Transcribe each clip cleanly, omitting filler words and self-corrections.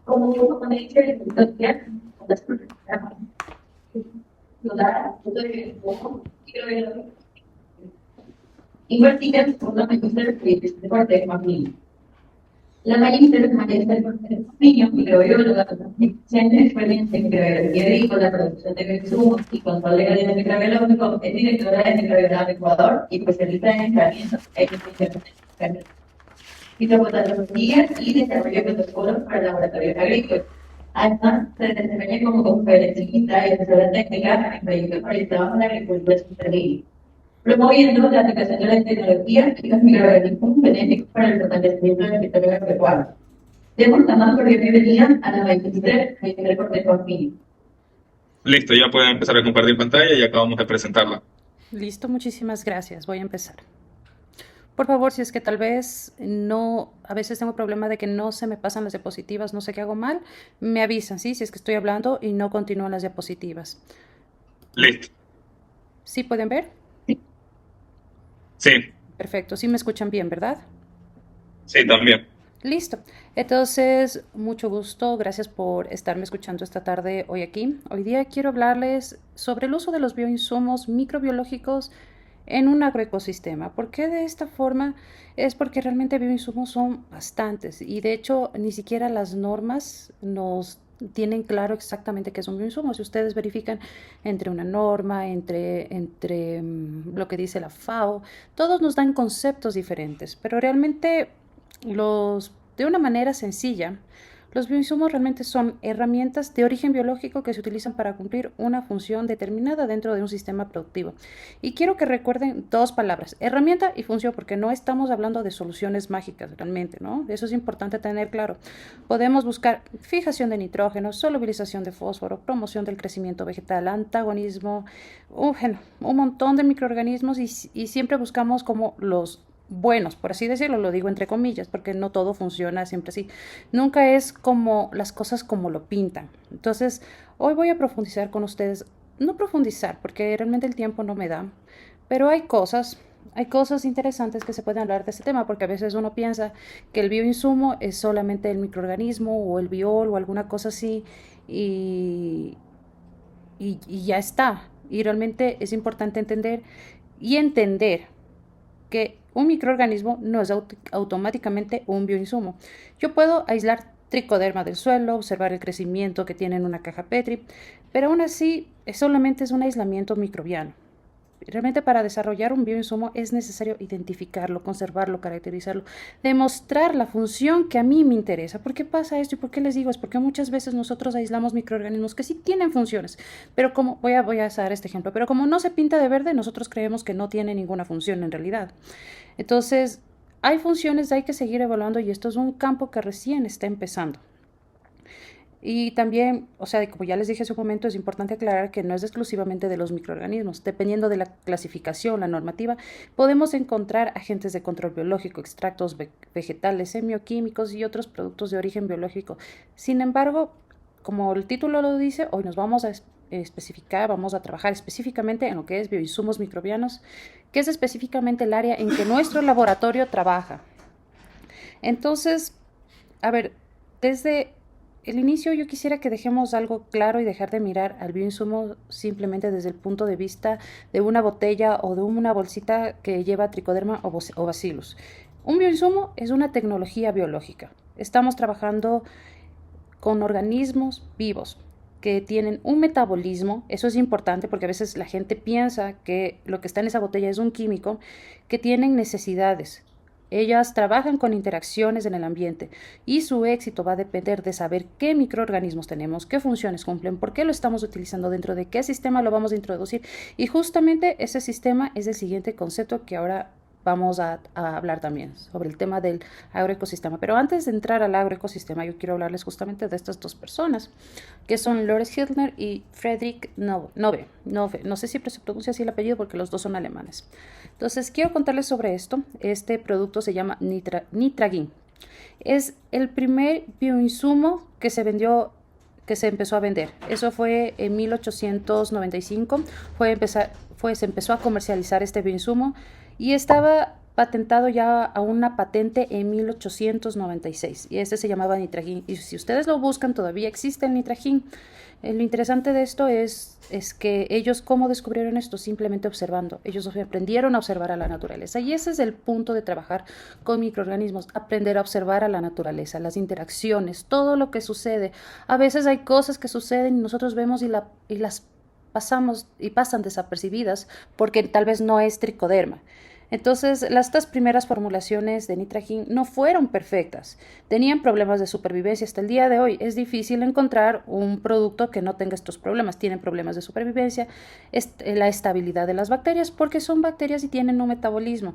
como como dice invertir en una magíster de parte de familia. La magíster de niños microbióloga, tiene experiencia en microbiología agrícola, producción de insumos y control de calidad microbiológico, es directora de Microbiología de Ecuador y especialista en aislamiento e investigación fitopatología y desarrollo de protocolos para laboratorios agrícolas. Además, se desempeña como conferencista y asesora técnica en proyectos orientados a la agricultura sostenible, promoviendo la aplicación de la tecnología y los microorganismos benéficos para el fortalecimiento del territorio agropecuario. Demos la más cordial bienvenida a la maestra Cortés Confín. Listo, ya pueden empezar a compartir pantalla y acabamos de presentarla. Listo, muchísimas gracias. Voy a empezar. Por favor, si es que tal vez no, a veces tengo problema de que no se me pasan las diapositivas, no sé qué hago mal, me avisan, ¿sí? Si es que estoy hablando y no continúan las diapositivas. Listo. ¿Sí pueden ver? Sí, Perfecto, sí me escuchan bien, ¿verdad? sí, también. Listo. Entonces, mucho gusto. Gracias por estarme escuchando esta tarde hoy aquí. Hoy día quiero hablarles sobre el uso de los bioinsumos microbiológicos en un agroecosistema. ¿Por qué de esta forma? Es porque realmente bioinsumos son bastantes y de hecho ni siquiera las normas nos tienen claro exactamente qué es un bioinsumo. Si ustedes verifican entre una norma, entre lo que dice la FAO, todos nos dan conceptos diferentes, pero realmente de una manera sencilla, los bioinsumos realmente son herramientas de origen biológico que se utilizan para cumplir una función determinada dentro de un sistema productivo. Y quiero que recuerden dos palabras, herramienta y función, porque no estamos hablando de soluciones mágicas realmente, ¿no? Eso es importante tener claro. Podemos buscar fijación de nitrógeno, solubilización de fósforo, promoción del crecimiento vegetal, antagonismo, un montón de microorganismos y siempre buscamos como los buenos, por así decirlo, lo digo entre comillas, porque no todo funciona siempre así. Nunca es como las cosas como lo pintan. Entonces, hoy voy a profundizar con ustedes, no profundizar, porque realmente el tiempo no me da, pero hay cosas interesantes que se pueden hablar de este tema, porque a veces uno piensa que el bioinsumo es solamente el microorganismo o el biol o alguna cosa así y, y ya está. Y realmente es importante entender que un microorganismo no es automáticamente un bioinsumo. Yo puedo aislar tricoderma del suelo, observar el crecimiento que tiene en una caja Petri, pero aún así solamente es un aislamiento microbiano. Realmente para desarrollar un bioinsumo es necesario identificarlo, conservarlo, caracterizarlo, demostrar la función que a mí me interesa. ¿Por qué pasa esto y por qué les digo? Es porque muchas veces nosotros aislamos microorganismos que sí tienen funciones, pero como voy a dar este ejemplo, pero como no se pinta de verde, nosotros creemos que no tiene ninguna función en realidad. Entonces, hay funciones, hay que seguir evaluando y esto es un campo que recién está empezando. Y también, o sea, como ya les dije hace un momento, es importante aclarar que no es exclusivamente de los microorganismos. Dependiendo de la clasificación, la normativa, podemos encontrar agentes de control biológico, extractos vegetales, semioquímicos y otros productos de origen biológico. Sin embargo, como el título lo dice, hoy nos vamos a especificar, vamos a trabajar específicamente en lo que es bioinsumos microbianos, que es específicamente el área en que nuestro laboratorio trabaja. Entonces, a ver, desde el inicio yo quisiera que dejemos algo claro y dejar de mirar al bioinsumo simplemente desde el punto de vista de una botella o de una bolsita que lleva tricoderma o bacillus. Un bioinsumo es una tecnología biológica. Estamos trabajando con organismos vivos que tienen un metabolismo, eso es importante porque a veces la gente piensa que lo que está en esa botella es un químico, que tienen necesidades. Ellas trabajan con interacciones en el ambiente y su éxito va a depender de saber qué microorganismos tenemos, qué funciones cumplen, por qué lo estamos utilizando, dentro de qué sistema lo vamos a introducir. Y justamente ese sistema es el siguiente concepto que ahora vamos a hablar también sobre el tema del agroecosistema. Pero antes de entrar al agroecosistema, yo quiero hablarles justamente de estas dos personas, que son Lorenz Hildner y Friedrich Nove. No sé si se pronuncia así el apellido porque los dos son alemanes. Entonces, quiero contarles sobre esto. Este producto se llama Nitragin. Es el primer bioinsumo que se vendió, que se empezó a vender. Eso fue en 1895. Se empezó a comercializar este bioinsumo y estaba patentado ya a una patente en 1896 y este se llamaba nitragin. Y si ustedes lo buscan, todavía existe el nitragin. Lo interesante de esto es que ellos, ¿cómo descubrieron esto? Simplemente observando. Ellos aprendieron a observar a la naturaleza. Y ese es el punto de trabajar con microorganismos, aprender a observar a la naturaleza, las interacciones, todo lo que sucede. A veces hay cosas que suceden y nosotros vemos y las pasamos y pasan desapercibidas porque tal vez no es tricoderma. Entonces, estas primeras formulaciones de nitragin no fueron perfectas. Tenían problemas de supervivencia. Hasta el día de hoy es difícil encontrar un producto que no tenga estos problemas. Tienen problemas de supervivencia, la estabilidad de las bacterias, porque son bacterias y tienen un metabolismo.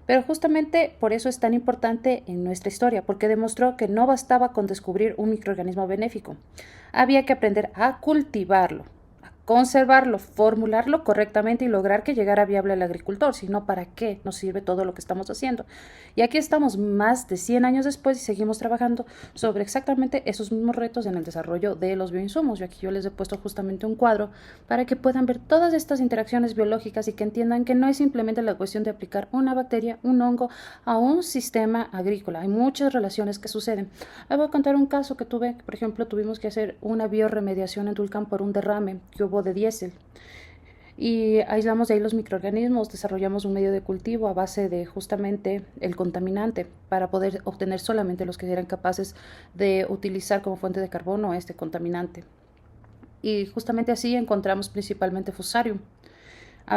Pero justamente por eso es tan importante en nuestra historia, porque demostró que no bastaba con descubrir un microorganismo benéfico. Había que aprender a cultivarlo, conservarlo, formularlo correctamente y lograr que llegara viable al agricultor, si no, ¿para qué nos sirve todo lo que estamos haciendo? Y aquí estamos más de 100 años después y seguimos trabajando sobre exactamente esos mismos retos en el desarrollo de los bioinsumos. Yo les he puesto justamente un cuadro para que puedan ver todas estas interacciones biológicas y que entiendan que no es simplemente la cuestión de aplicar una bacteria, un hongo a un sistema agrícola. Hay muchas relaciones que suceden. Les voy a contar un caso que tuve. Por ejemplo, tuvimos que hacer una bioremediación en Tulcán por un derrame que hubo de diésel y aislamos de ahí los microorganismos, desarrollamos un medio de cultivo a base de justamente el contaminante para poder obtener solamente los que eran capaces de utilizar como fuente de carbono este contaminante. Y justamente así encontramos principalmente Fusarium.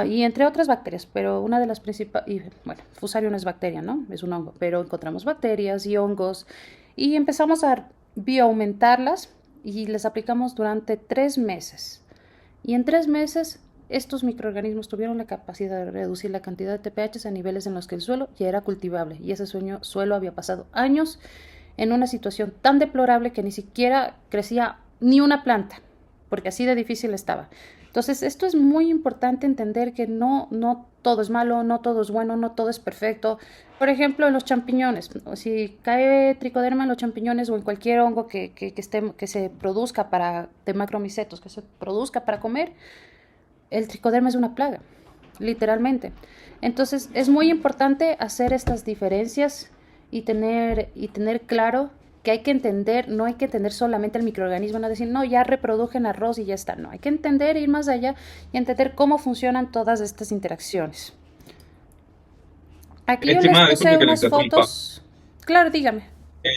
Y entre otras bacterias, pero una de las principales, bueno, Fusarium no es bacteria, ¿no? Es un hongo, pero encontramos bacterias y hongos y empezamos a bioaumentarlas y les aplicamos durante 3 meses. Y en 3 meses, estos microorganismos tuvieron la capacidad de reducir la cantidad de TPH a niveles en los que el suelo ya era cultivable. Y ese suelo había pasado años en una situación tan deplorable que ni siquiera crecía ni una planta, porque así de difícil estaba. Entonces, esto es muy importante entender que no todo es malo, no todo es bueno, no todo es perfecto. Por ejemplo, en los champiñones, si cae tricoderma en los champiñones o en cualquier hongo que se produzca de macromicetos, que se produzca para comer, el tricoderma es una plaga, literalmente. Entonces, es muy importante hacer estas diferencias y tener claro que hay que entender, no hay que entender solamente el microorganismo, no decir, no, ya reprodujen arroz y ya está. No, hay que entender, ir más allá y entender cómo funcionan todas estas interacciones. Aquí yo les Estimada, puse disculpe que le unas interrumpa. fotos. Claro, dígame. Eh,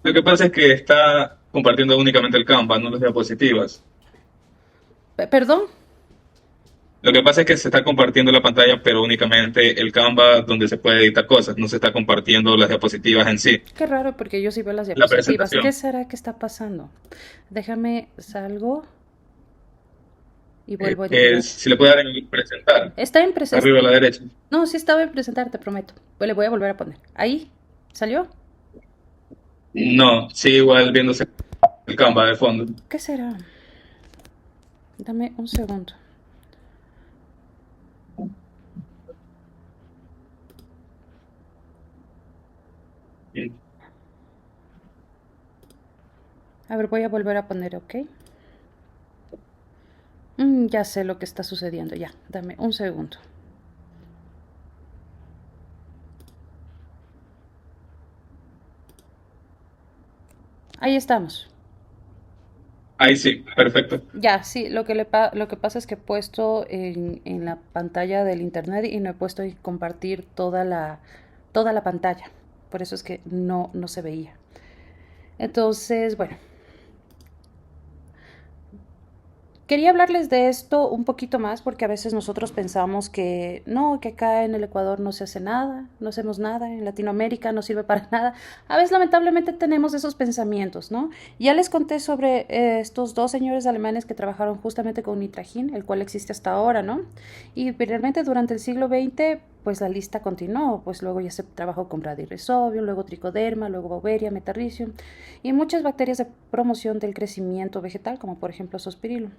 Lo que pasa es que está compartiendo únicamente el Canva, no las diapositivas. ¿Perdón? Lo que pasa es que se está compartiendo la pantalla, pero únicamente el Canva donde se puede editar cosas, no se está compartiendo las diapositivas en sí, Qué raro porque yo sí veo las la diapositivas. ¿Qué presentación. será que está pasando? Déjame, salgo y vuelvo a entrar. Si le puede dar en presentar, Está en presentar. arriba a la derecha. No, sí estaba en presentar, te prometo. Pues le voy a volver a poner. Ahí, ¿salió? No, sigue igual viéndose el Canva de fondo. ¿Qué será? Dame un segundo. A ver, voy a volver a poner, ¿ok? Ya sé lo que está sucediendo, ya. Dame un segundo. Ahí estamos. Ahí sí, perfecto. Ya, sí, lo que pasa es que he puesto en la pantalla del internet y no he puesto en compartir toda la pantalla. Por eso es que no se veía. Entonces, bueno, quería hablarles de esto un poquito más porque a veces nosotros pensamos que no, que acá en el Ecuador no se hace nada, no hacemos nada, en Latinoamérica no sirve para nada. A veces lamentablemente tenemos esos pensamientos, ¿no? Ya les conté sobre estos 2 señores alemanes que trabajaron justamente con nitragin, el cual existe hasta ahora, ¿no? Y realmente durante el siglo XX, pues la lista continuó, pues luego ya se trabajó con Bradyrhizobium, luego Trichoderma, luego Beauveria, Metarrhizium y muchas bacterias de promoción del crecimiento vegetal, como por ejemplo Zospirillum.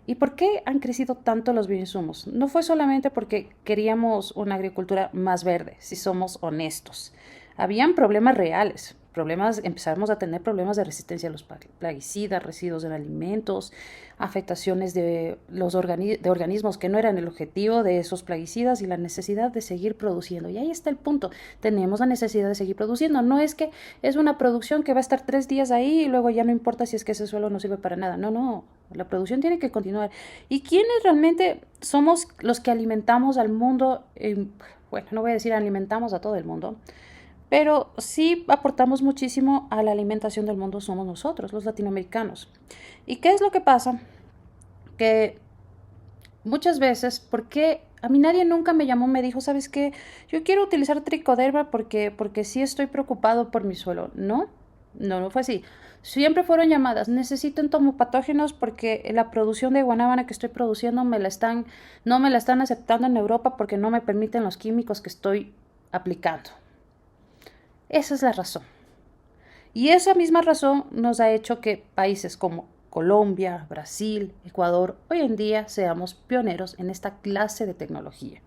¿Y por qué han crecido tanto los bioinsumos? No fue solamente porque queríamos una agricultura más verde, si somos honestos. Habían problemas reales. empezamos a tener problemas de resistencia a los plaguicidas, residuos en alimentos, afectaciones de de organismos que no eran el objetivo de esos plaguicidas y la necesidad de seguir produciendo. Y ahí está el punto, tenemos la necesidad de seguir produciendo. No es que es una producción que va a estar 3 días ahí y luego ya no importa si es que ese suelo no sirve para nada. No, no, la producción tiene que continuar. ¿Y quiénes realmente somos los que alimentamos al mundo? Bueno, no voy a decir alimentamos a todo el mundo, pero sí aportamos muchísimo a la alimentación del mundo, somos nosotros, los latinoamericanos. ¿Y qué es lo que pasa? Que muchas veces, porque a mí nadie nunca me llamó, me dijo, ¿sabes qué? Yo quiero utilizar tricoderma porque sí estoy preocupado por mi suelo. No, no fue así. Siempre fueron llamadas, necesito entomopatógenos porque la producción de guanábana que estoy produciendo no me la están aceptando en Europa porque no me permiten los químicos que estoy aplicando. Esa es la razón. Y esa misma razón nos ha hecho que países como Colombia, Brasil, Ecuador, hoy en día seamos pioneros en esta clase de tecnología.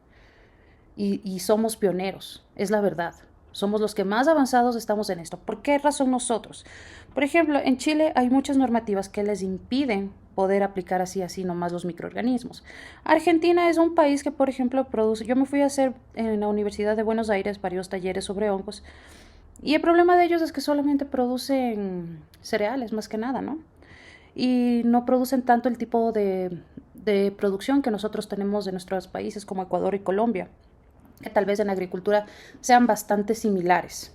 Y somos pioneros, es la verdad. Somos los que más avanzados estamos en esto. ¿Por qué razón nosotros? Por ejemplo, en Chile hay muchas normativas que les impiden poder aplicar así nomás los microorganismos. Argentina es un país que, por ejemplo, produce. Yo me fui a hacer en la Universidad de Buenos Aires varios talleres sobre hongos. Y el problema de ellos es que solamente producen cereales, más que nada, ¿no? Y no producen tanto el tipo de producción que nosotros tenemos en nuestros países como Ecuador y Colombia, que tal vez en agricultura sean bastante similares.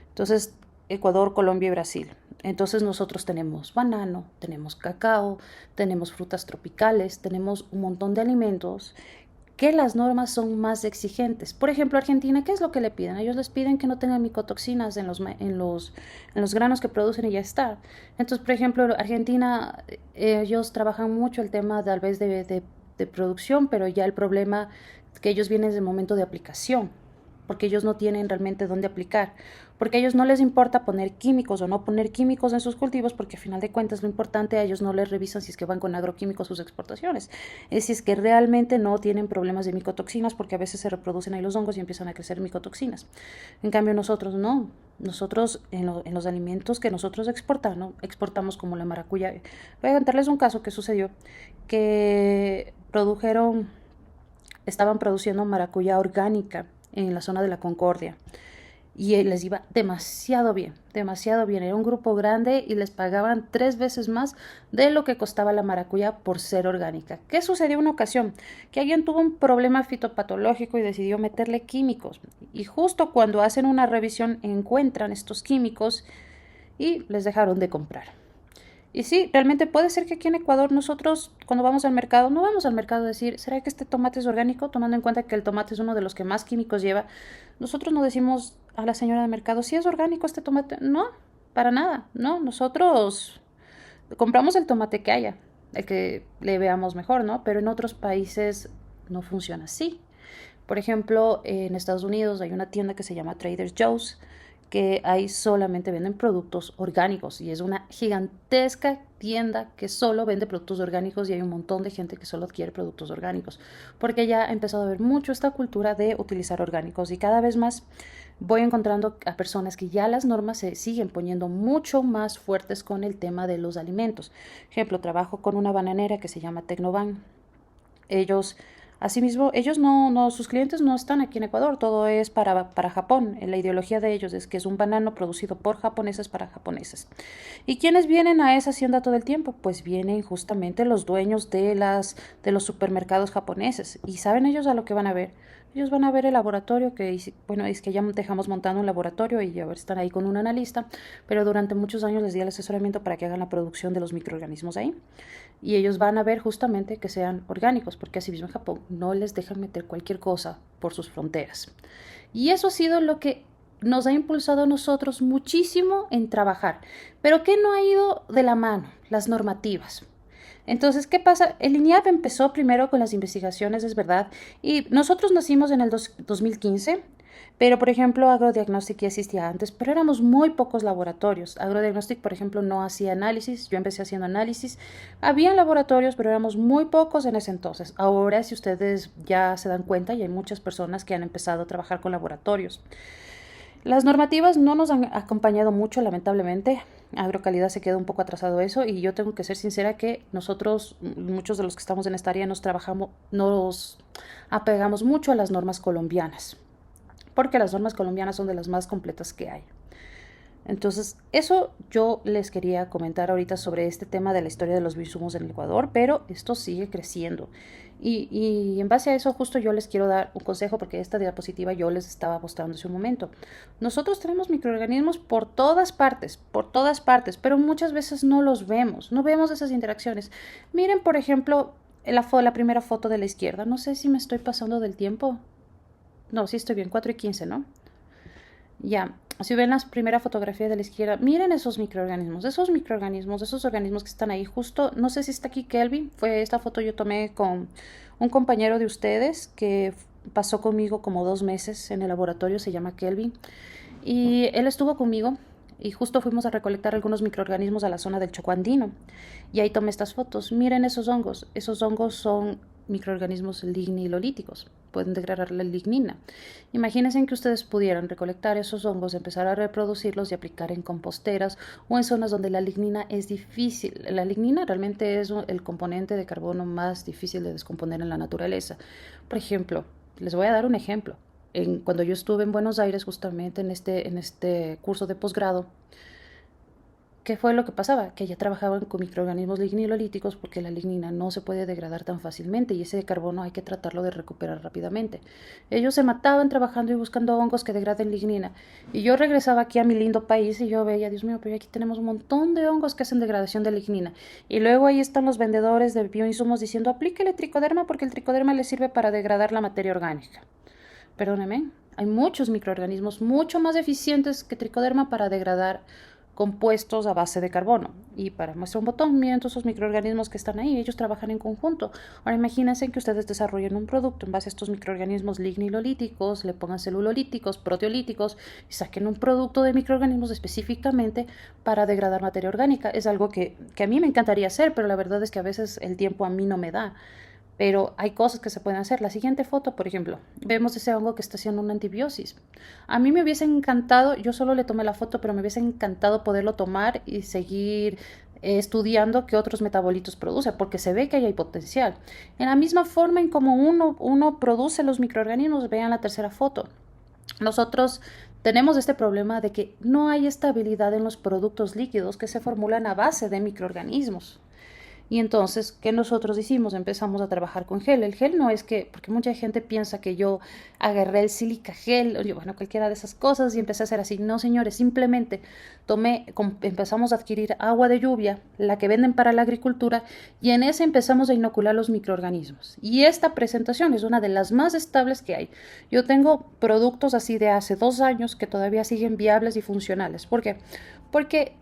Entonces, Ecuador, Colombia y Brasil. Entonces nosotros tenemos banano, tenemos cacao, tenemos frutas tropicales, tenemos un montón de alimentos que las normas son más exigentes. Por ejemplo, Argentina, ¿qué es lo que le piden? Ellos les piden que no tengan micotoxinas en los granos que producen y ya está. Entonces, por ejemplo, Argentina, ellos trabajan mucho el tema tal vez de producción, pero ya el problema que ellos vienen desde el momento de aplicación, porque ellos no tienen realmente dónde aplicar, porque a ellos no les importa poner químicos o no poner químicos en sus cultivos, porque al final de cuentas lo importante a ellos no les revisan si es que van con agroquímicos sus exportaciones, es si es que realmente no tienen problemas de micotoxinas, porque a veces se reproducen ahí los hongos y empiezan a crecer micotoxinas. En cambio nosotros no, nosotros en los alimentos que nosotros exportamos como la maracuyá. Voy a contarles un caso que sucedió, que estaban produciendo maracuyá orgánica en la zona de la Concordia y les iba demasiado bien, demasiado bien. Era un grupo grande y les pagaban 3 veces más de lo que costaba la maracuyá por ser orgánica. ¿Qué sucedió una ocasión? Que alguien tuvo un problema fitopatológico y decidió meterle químicos, y justo cuando hacen una revisión encuentran estos químicos y les dejaron de comprar. Y sí, realmente puede ser que aquí en Ecuador nosotros cuando vamos al mercado, no vamos al mercado a decir, ¿será que este tomate es orgánico? Tomando en cuenta que el tomate es uno de los que más químicos lleva. Nosotros no decimos a la señora del mercado, ¿si es orgánico este tomate? No, para nada, no. Nosotros compramos el tomate que haya, el que le veamos mejor, ¿no? Pero en otros países no funciona así. Por ejemplo, en Estados Unidos hay una tienda que se llama Trader Joe's, que ahí solamente venden productos orgánicos y es una gigantesca tienda que solo vende productos orgánicos, y hay un montón de gente que solo adquiere productos orgánicos porque ya ha empezado a haber mucho esta cultura de utilizar orgánicos, y cada vez más voy encontrando a personas que ya las normas se siguen poniendo mucho más fuertes con el tema de los alimentos. Ejemplo, trabajo con una bananera que se llama Tecnoban. Asimismo, ellos sus clientes no están aquí en Ecuador, todo es para Japón. La ideología de ellos es que es un banano producido por japoneses para japoneses. ¿Y quiénes vienen a esa hacienda todo el tiempo? Pues vienen justamente los dueños de los supermercados japoneses. ¿Y saben ellos a lo que van a ver? Ellos van a ver el laboratorio, bueno, es que ya dejamos montando un laboratorio y ahora están ahí con un analista, pero durante muchos años les di el asesoramiento para que hagan la producción de los microorganismos ahí. Y ellos van a ver justamente que sean orgánicos, porque así mismo en Japón no les dejan meter cualquier cosa por sus fronteras. Y eso ha sido lo que nos ha impulsado a nosotros muchísimo en trabajar. Pero ¿qué no ha ido de la mano? Las normativas. Entonces, ¿qué pasa? El INIAP empezó primero con las investigaciones, es verdad, y nosotros nacimos en el 2015, pero, por ejemplo, Agrodiagnostic ya existía antes, pero éramos muy pocos laboratorios. Agrodiagnostic, por ejemplo, no hacía análisis, yo empecé haciendo análisis. Había laboratorios, pero éramos muy pocos en ese entonces. Ahora, si ustedes ya se dan cuenta, ya hay muchas personas que han empezado a trabajar con laboratorios. Las normativas no nos han acompañado mucho, lamentablemente. Agrocalidad se quedó un poco atrasado eso y yo tengo que ser sincera que nosotros, muchos de los que estamos en esta área, nos apegamos mucho a las normas colombianas, porque las normas colombianas son de las más completas que hay. Entonces, eso yo les quería comentar ahorita sobre este tema de la historia de los bioinsumos en el Ecuador, pero esto sigue creciendo. Y en base a eso, justo yo les quiero dar un consejo, porque esta diapositiva yo les estaba mostrando hace un momento. Nosotros tenemos microorganismos por todas partes, pero muchas veces no los vemos, no vemos esas interacciones. Miren, por ejemplo, la primera foto de la izquierda. No sé si me estoy pasando del tiempo. No, sí estoy bien, 4:15, ¿no? Ya, si ven la primera fotografía de la izquierda, miren esos microorganismos, esos organismos que están ahí justo, no sé si está aquí Kelvin, esta foto yo tomé con un compañero de ustedes que pasó conmigo como 2 meses en el laboratorio, se llama Kelvin, y él estuvo conmigo y justo fuimos a recolectar algunos microorganismos a la zona del Chocó Andino y ahí tomé estas fotos. Miren esos hongos son microorganismos lignilolíticos, pueden degradar la lignina. Imagínense que ustedes pudieran recolectar esos hongos, empezar a reproducirlos y aplicar en composteras o en zonas donde la lignina es difícil. La lignina realmente es el componente de carbono más difícil de descomponer en la naturaleza. Por ejemplo, les voy a dar un ejemplo. Cuando yo estuve en Buenos Aires, justamente en este curso de posgrado, ¿qué fue lo que pasaba? Que ya trabajaban con microorganismos lignilolíticos porque la lignina no se puede degradar tan fácilmente y ese carbono hay que tratarlo de recuperar rápidamente. Ellos se mataban trabajando y buscando hongos que degraden lignina. Y yo regresaba aquí a mi lindo país y yo veía, Dios mío, pero aquí tenemos un montón de hongos que hacen degradación de lignina. Y luego ahí están los vendedores de bioinsumos diciendo, aplíquele tricoderma porque el tricoderma le sirve para degradar la materia orgánica. Perdóneme, hay muchos microorganismos mucho más eficientes que tricoderma para degradar compuestos a base de carbono. Y para muestra un botón, miren todos esos microorganismos que están ahí, ellos trabajan en conjunto. Ahora imagínense que ustedes desarrollen un producto en base a estos microorganismos lignilolíticos, le pongan celulolíticos, proteolíticos y saquen un producto de microorganismos específicamente para degradar materia orgánica. Es algo que a mí me encantaría hacer, pero la verdad es que a veces el tiempo a mí no me da. Pero hay cosas que se pueden hacer. La siguiente foto, por ejemplo, vemos ese hongo que está haciendo una antibiosis. A mí me hubiese encantado, yo solo le tomé la foto, pero me hubiese encantado poderlo tomar y seguir estudiando qué otros metabolitos produce, porque se ve que ahí hay potencial. En la misma forma en como uno produce los microorganismos, vean la tercera foto. Nosotros tenemos este problema de que no hay estabilidad en los productos líquidos que se formulan a base de microorganismos. Y entonces, ¿qué nosotros hicimos? Empezamos a trabajar con gel. El gel no es que, porque mucha gente piensa que yo agarré el sílica gel, o bueno, cualquiera de esas cosas y empecé a hacer así. No, señores, simplemente empezamos a adquirir agua de lluvia, la que venden para la agricultura, y en esa empezamos a inocular los microorganismos. Y esta presentación es una de las más estables que hay. Yo tengo productos así de hace 2 años que todavía siguen viables y funcionales. ¿Por qué? Porque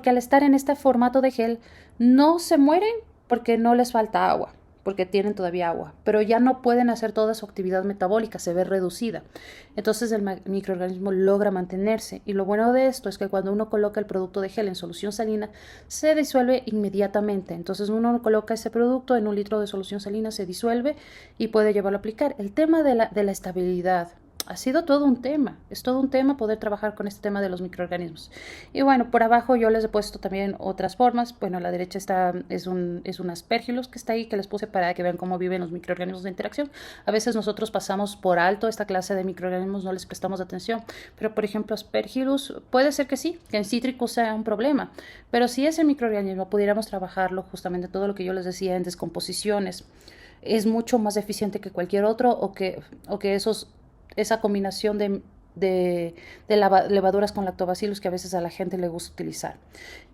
al estar en este formato de gel, no se mueren porque no les falta agua, porque tienen todavía agua, pero ya no pueden hacer toda su actividad metabólica, se ve reducida. Entonces el microorganismo logra mantenerse. Y lo bueno de esto es que cuando uno coloca el producto de gel en solución salina, se disuelve inmediatamente. Entonces uno coloca ese producto en 1 litro de solución salina, se disuelve y puede llevarlo a aplicar. El tema de la estabilidad ha sido todo un tema, es todo un tema poder trabajar con este tema de los microorganismos. Y bueno, por abajo yo les he puesto también otras formas. Bueno, a la derecha es un aspergillus que está ahí, que les puse para que vean cómo viven los microorganismos de interacción. A veces nosotros pasamos por alto esta clase de microorganismos, no les prestamos atención, pero por ejemplo aspergillus, puede ser que sí, que en cítricos sea un problema, pero si ese microorganismo pudiéramos trabajarlo, justamente todo lo que yo les decía en descomposiciones, es mucho más eficiente que cualquier otro o que esa combinación de levaduras con lactobacillus que a veces a la gente le gusta utilizar.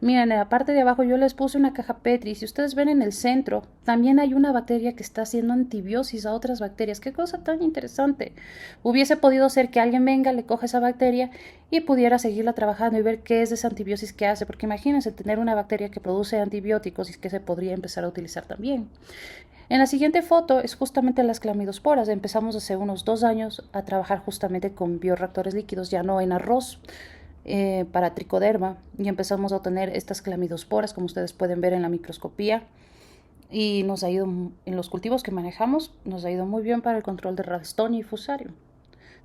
Miren, en la parte de abajo yo les puse una caja Petri. Si ustedes ven en el centro, también hay una bacteria que está haciendo antibiosis a otras bacterias. Qué cosa tan interesante. Hubiese podido ser que alguien venga, le coja esa bacteria y pudiera seguirla trabajando y ver qué es esa antibiosis que hace, porque imagínense tener una bacteria que produce antibióticos y que se podría empezar a utilizar también. En la siguiente foto es justamente las clamidosporas. Empezamos hace unos 2 años a trabajar justamente con bioreactores líquidos, ya no en arroz, para tricoderma, y empezamos a obtener estas clamidosporas, como ustedes pueden ver en la microscopía. Y nos ha ido, en los cultivos que manejamos, nos ha ido muy bien para el control de Ralstonia y Fusarium.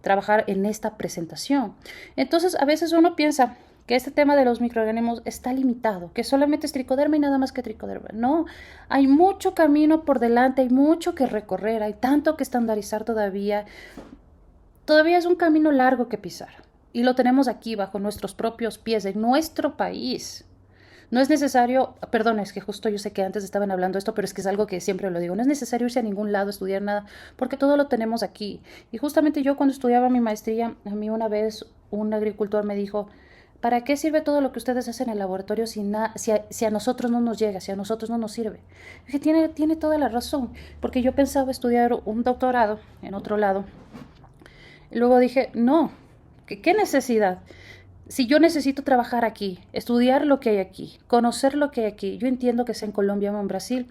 trabajar en esta presentación. Entonces, a veces uno piensa que este tema de los microorganismos está limitado, que solamente es tricoderma y nada más que tricoderma. No, hay mucho camino por delante, hay mucho que recorrer, hay tanto que estandarizar todavía. Todavía es un camino largo que pisar y lo tenemos aquí bajo nuestros propios pies, en nuestro país. No es necesario, perdón, es que justo yo sé que antes estaban hablando esto, pero es que es algo que siempre lo digo, no es necesario irse a ningún lado, estudiar nada, porque todo lo tenemos aquí. Y justamente yo cuando estudiaba mi maestría, a mí una vez un agricultor me dijo, ¿para qué sirve todo lo que ustedes hacen en el laboratorio si a nosotros no nos llega, si a nosotros no nos sirve? Es que tiene toda la razón, porque yo pensaba estudiar un doctorado en otro lado. Y luego dije, no, ¿qué necesidad? Si yo necesito trabajar aquí, estudiar lo que hay aquí, conocer lo que hay aquí, yo entiendo que sea en Colombia o en Brasil,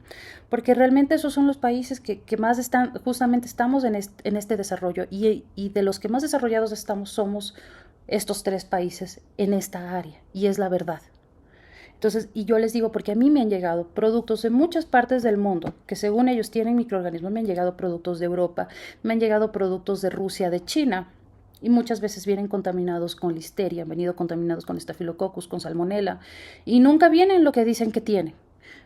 porque realmente esos son los países que más están, justamente estamos en este desarrollo y de los que más desarrollados estamos somos estos 3 países en esta área, y es la verdad. Entonces, y yo les digo, porque a mí me han llegado productos de muchas partes del mundo, que según ellos tienen microorganismos, me han llegado productos de Europa, me han llegado productos de Rusia, de China, y muchas veces vienen contaminados con listeria, han venido contaminados con estafilococcus, con salmonela, y nunca vienen lo que dicen que tienen.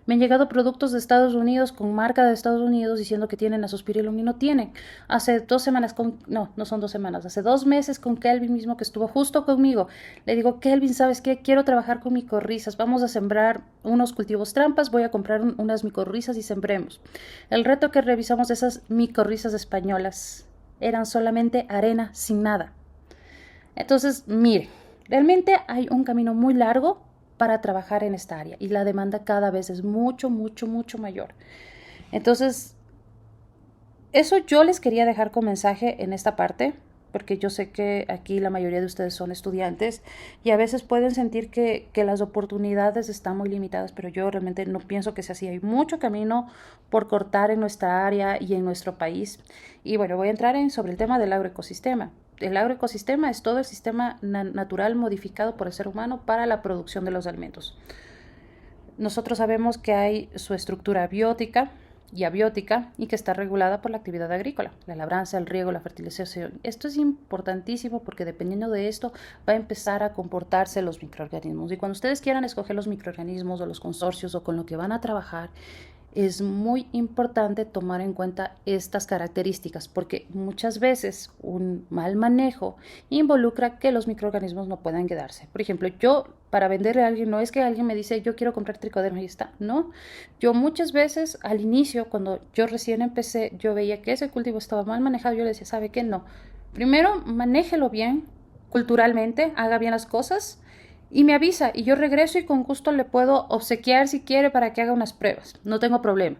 Me han llegado productos de Estados Unidos con marca de Estados Unidos diciendo que tienen azospirillum y no tienen. Hace 2 semanas, no son 2 semanas, hace 2 meses con Kelvin mismo que estuvo justo conmigo. Le digo, Kelvin, ¿sabes qué? Quiero trabajar con micorrizas, vamos a sembrar unos cultivos trampas, voy a comprar unas micorrizas y sembremos. El reto que revisamos de esas micorrizas españolas eran solamente arena sin nada. Entonces, mire, realmente hay un camino muy largo para trabajar en esta área y la demanda cada vez es mucho mayor. Entonces, eso yo les quería dejar como mensaje en esta parte, porque yo sé que aquí la mayoría de ustedes son estudiantes y a veces pueden sentir que las oportunidades están muy limitadas, pero yo realmente no pienso que sea así. Hay mucho camino por cortar en nuestra área y en nuestro país. Y bueno, voy a entrar sobre el tema del agroecosistema. El agroecosistema es todo el sistema natural modificado por el ser humano para la producción de los alimentos. Nosotros sabemos que hay su estructura biótica y abiótica y que está regulada por la actividad agrícola, la labranza, el riego, la fertilización. Esto es importantísimo porque dependiendo de esto va a empezar a comportarse los microorganismos. Y cuando ustedes quieran escoger los microorganismos o los consorcios o con lo que van a trabajar, es muy importante tomar en cuenta estas características porque muchas veces un mal manejo involucra que los microorganismos no puedan quedarse. Por ejemplo, yo para venderle a alguien, no es que alguien me dice yo quiero comprar tricoderma y está, no. Yo muchas veces al inicio, cuando yo recién empecé, yo veía que ese cultivo estaba mal manejado, yo le decía, ¿sabe qué? No. Primero, manéjelo bien culturalmente, haga bien las cosas y me avisa y yo regreso y con gusto le puedo obsequiar si quiere para que haga unas pruebas, no tengo problema,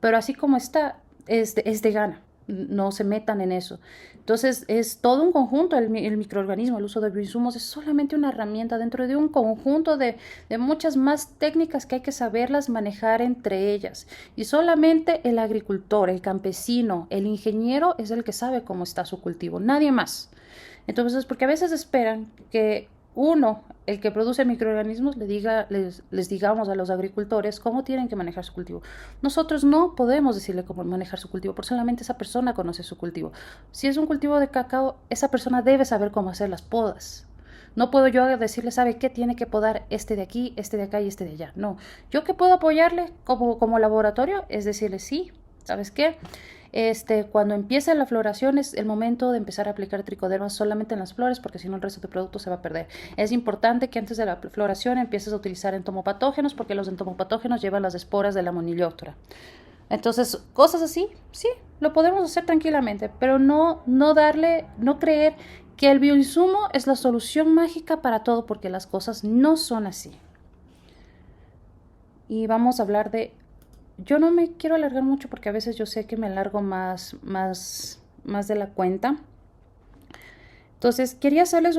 pero así como está es de gana, no se metan en eso. Entonces es todo un conjunto, el microorganismo, el uso de bioinsumos es solamente una herramienta dentro de un conjunto de muchas más técnicas que hay que saberlas manejar entre ellas y solamente el agricultor, el campesino, el ingeniero es el que sabe cómo está su cultivo, nadie más. Entonces, porque a veces esperan que uno, el que produce microorganismos, les digamos a los agricultores cómo tienen que manejar su cultivo. Nosotros no podemos decirle cómo manejar su cultivo, porque solamente esa persona conoce su cultivo. Si es un cultivo de cacao, esa persona debe saber cómo hacer las podas. No puedo yo decirle, ¿sabe qué? Tiene que podar este de aquí, este de acá y este de allá. No, yo que puedo apoyarle como laboratorio es decirle, sí, ¿sabes qué? Cuando empieza la floración es el momento de empezar a aplicar tricoderma solamente en las flores porque si no el resto de producto se va a perder. Es importante que antes de la floración empieces a utilizar entomopatógenos porque los entomopatógenos llevan las esporas de la monilióctora. Entonces, cosas así, sí, lo podemos hacer tranquilamente, pero no creer que el bioinsumo es la solución mágica para todo porque las cosas no son así. Y vamos a hablar de... Yo no me quiero alargar mucho porque a veces yo sé que me alargo más de la cuenta. Entonces, quería hacerles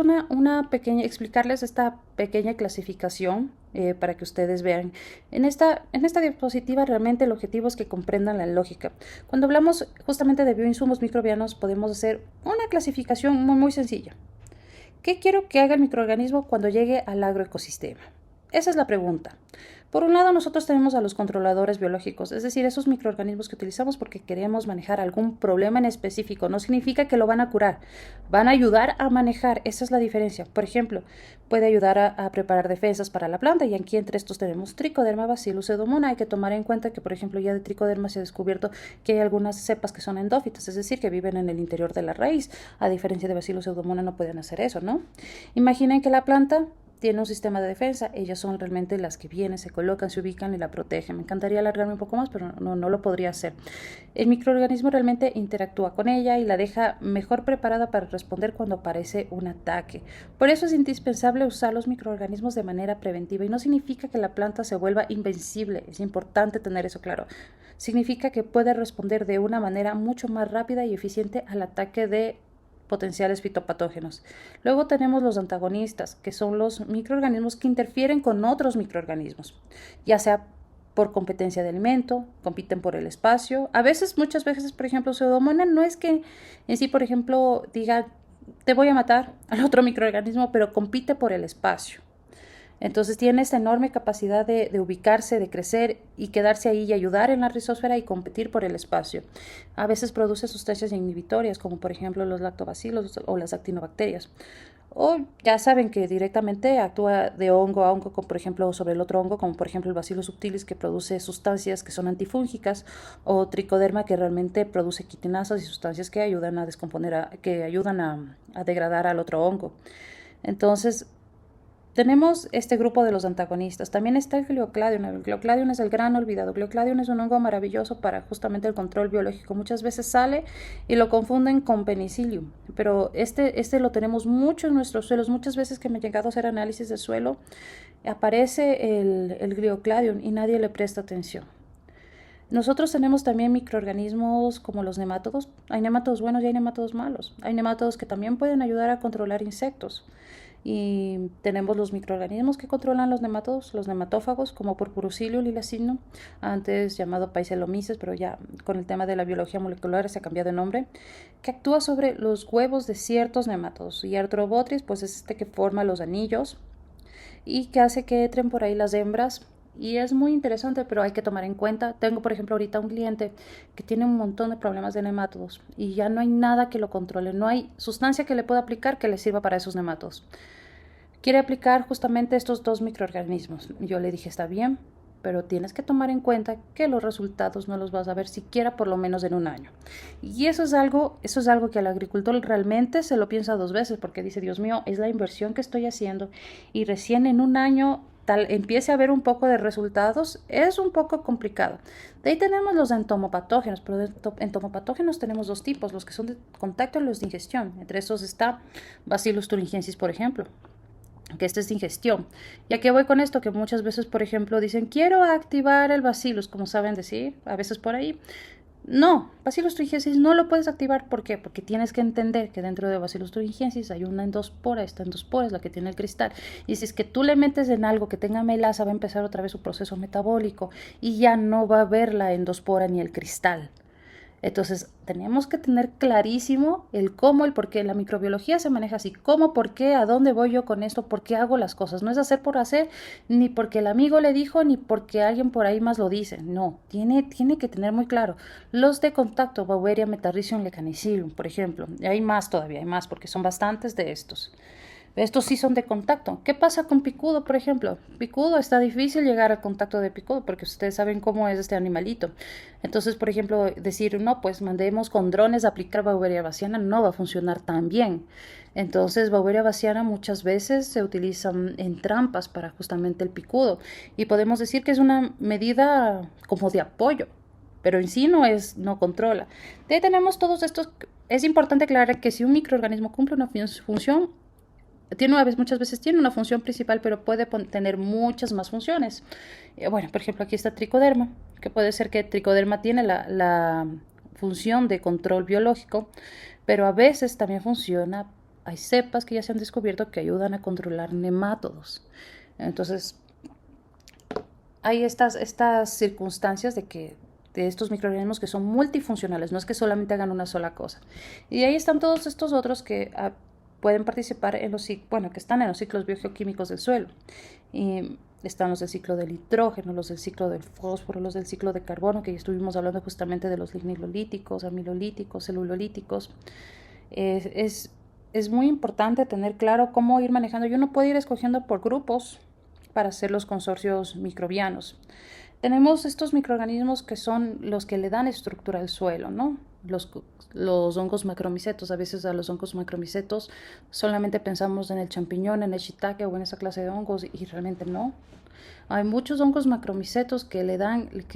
explicarles esta pequeña clasificación para que ustedes vean. En esta diapositiva realmente el objetivo es que comprendan la lógica. Cuando hablamos justamente de bioinsumos microbianos podemos hacer una clasificación muy sencilla. ¿Qué quiero que haga el microorganismo cuando llegue al agroecosistema? Esa es la pregunta. Por un lado, nosotros tenemos a los controladores biológicos, es decir, esos microorganismos que utilizamos porque queremos manejar algún problema en específico. No significa que lo van a curar, van a ayudar a manejar, esa es la diferencia. Por ejemplo, puede ayudar a preparar defensas para la planta, y aquí entre estos tenemos Trichoderma, Bacillus pseudomonas. Hay que tomar en cuenta que, por ejemplo, ya de Trichoderma se ha descubierto que hay algunas cepas que son endófitas, es decir, que viven en el interior de la raíz. A diferencia de Bacillus pseudomonas no pueden hacer eso, ¿no? Imaginen que la planta tiene un sistema de defensa, ellas son realmente las que vienen, se colocan, se ubican y la protegen. Me encantaría alargarme un poco más, pero no lo podría hacer. El microorganismo realmente interactúa con ella y la deja mejor preparada para responder cuando aparece un ataque. Por eso es indispensable usar los microorganismos de manera preventiva, y no significa que la planta se vuelva invencible, es importante tener eso claro. Significa que puede responder de una manera mucho más rápida y eficiente al ataque de potenciales fitopatógenos. Luego tenemos los antagonistas, que son los microorganismos que interfieren con otros microorganismos, ya sea por competencia de alimento, compiten por el espacio. A veces, muchas veces, por ejemplo, Pseudomonas no es que en sí, por ejemplo, diga te voy a matar al otro microorganismo, pero compite por el espacio. Entonces tiene esta enorme capacidad de ubicarse, de crecer y quedarse ahí y ayudar en la rizósfera y competir por el espacio. A veces produce sustancias inhibitorias, como por ejemplo los lactobacilos o las actinobacterias. O ya saben que directamente actúa de hongo a hongo, como por ejemplo sobre el otro hongo, como por ejemplo el Bacillus subtilis, que produce sustancias que son antifúngicas, o Trichoderma, que realmente produce quitinasas y sustancias que ayudan a descomponer, que ayudan a degradar al otro hongo. Entonces, tenemos este grupo de los antagonistas. También está el Gliocladium. El Gliocladium es el gran olvidado. Gliogladium es un hongo maravilloso para justamente el control biológico. Muchas veces sale y lo confunden con Penicillium, pero este lo tenemos mucho en nuestros suelos. Muchas veces que me he llegado a hacer análisis de suelo, aparece el Gliocladium y nadie le presta atención. Nosotros tenemos también microorganismos como los nemátodos. Hay nemátodos buenos y hay nemátodos malos. Hay nemátodos que también pueden ayudar a controlar insectos. Y tenemos los microorganismos que controlan los nemátodos, los nematófagos, como Purpurocilium lilacinum, antes llamado Paeselomyces, pero ya con el tema de la biología molecular se ha cambiado de nombre, que actúa sobre los huevos de ciertos nemátodos. Y Arthrobotrys, pues es este que forma los anillos y que hace que entren por ahí las hembras. Y es muy interesante, pero hay que tomar en cuenta. Tengo, por ejemplo, ahorita un cliente que tiene un montón de problemas de nemátodos y ya no hay nada que lo controle, no hay sustancia que le pueda aplicar que le sirva para esos nemátodos. Quiere aplicar justamente estos dos microorganismos. Yo le dije, está bien, pero tienes que tomar en cuenta que los resultados no los vas a ver siquiera por lo menos en un año. Y eso es algo que el agricultor realmente se lo piensa dos veces, porque dice, Dios mío, es la inversión que estoy haciendo y recién en un año empiece a ver un poco de resultados. Es un poco complicado. De ahí tenemos los entomopatógenos, pero de entomopatógenos tenemos dos tipos, los que son de contacto y los de ingestión. Entre esos está Bacillus thuringiensis, por ejemplo, que este es de ingestión. ¿Y a qué voy con esto? Que muchas veces, por ejemplo, dicen, quiero activar el Bacillus, como saben decir, a veces por ahí. No, Bacillus thuringiensis no lo puedes activar. ¿Por qué? Porque tienes que entender que dentro de Bacillus thuringiensis hay una endospora. Esta endospora es la que tiene el cristal. Y si es que tú le metes en algo que tenga melaza, va a empezar otra vez su proceso metabólico y ya no va a haber la endospora ni el cristal. Entonces, tenemos que tener clarísimo el cómo, el por qué. La microbiología se maneja así. ¿Cómo, por qué, a dónde voy yo con esto? ¿Por qué hago las cosas? No es hacer por hacer, ni porque el amigo le dijo, ni porque alguien por ahí más lo dice. No, tiene que tener muy claro. Los de contacto, Beauveria, Metarrhizium, Lecanicilium, por ejemplo. Y hay más todavía, hay más, porque son bastantes de estos. Estos sí son de contacto. ¿Qué pasa con picudo, por ejemplo? Picudo, está difícil llegar al contacto de picudo porque ustedes saben cómo es este animalito. Entonces, por ejemplo, decir, no, pues mandemos con drones a aplicar Beauveria bassiana no va a funcionar tan bien. Entonces, Beauveria bassiana muchas veces se utiliza en trampas para justamente el picudo. Y podemos decir que es una medida como de apoyo, pero en sí no controla. De ahí tenemos todos estos. Es importante aclarar que si un microorganismo cumple una función, muchas veces tiene una función principal, pero puede tener muchas más funciones. Bueno, por ejemplo, aquí está Trichoderma, que puede ser que Trichoderma tiene la función de control biológico, pero a veces también funciona. Hay cepas que ya se han descubierto que ayudan a controlar nemátodos. Entonces, hay estas circunstancias de estos microorganismos que son multifuncionales, no es que solamente hagan una sola cosa. Y ahí están todos estos otros que pueden participar que están en los ciclos biogeoquímicos del suelo. Y Están los del ciclo del nitrógeno, los del ciclo del fósforo, los del ciclo de carbono, que ya estuvimos hablando justamente de los lignilolíticos, amilolíticos, celulolíticos. Es muy importante tener claro cómo ir manejando. Yo no puedo ir escogiendo por grupos para hacer los consorcios microbianos. Tenemos estos microorganismos que son los que le dan estructura al suelo, ¿no? Los hongos macromicetos. A veces a los hongos macromicetos solamente pensamos en el champiñón, en el shiitake o en esa clase de hongos y realmente no. Hay muchos hongos macromicetos que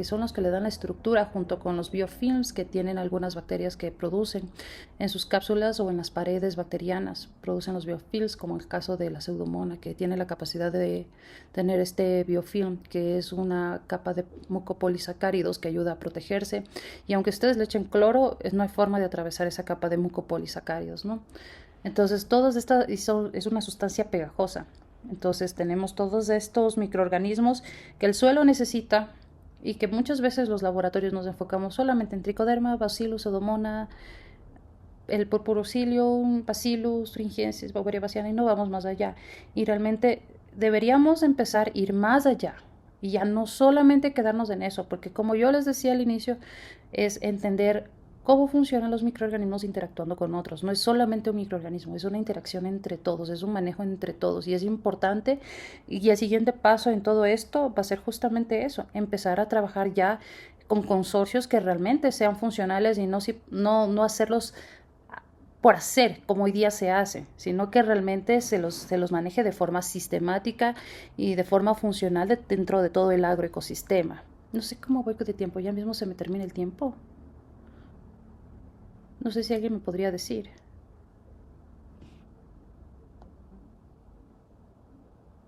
son los que le dan la estructura junto con los biofilms que tienen algunas bacterias que producen en sus cápsulas o en las paredes bacterianas. Producen los biofilms, como el caso de la pseudomonas, que tiene la capacidad de tener este biofilm, que es una capa de mucopolisacáridos que ayuda a protegerse. Y aunque ustedes le echen cloro, no hay forma de atravesar esa capa de mucopolisacáridos, ¿no? Entonces, es una sustancia pegajosa. Entonces tenemos todos estos microorganismos que el suelo necesita y que muchas veces los laboratorios nos enfocamos solamente en Trichoderma, Bacillus, Pseudomonas, el Purpurocilium, Bacillus, Thuringiensis, Beauveria bassiana y no vamos más allá. Y realmente deberíamos empezar a ir más allá y ya no solamente quedarnos en eso, porque como yo les decía al inicio, es entender cómo funcionan los microorganismos interactuando con otros. No es solamente un microorganismo, es una interacción entre todos, es un manejo entre todos y es importante. Y el siguiente paso en todo esto va a ser justamente eso, empezar a trabajar ya con consorcios que realmente sean funcionales y no hacerlos por hacer como hoy día se hace, sino que realmente se los maneje de forma sistemática y de forma funcional dentro de todo el agroecosistema. No sé cómo voy de tiempo, ya mismo se me termina el tiempo. No sé si alguien me podría decir.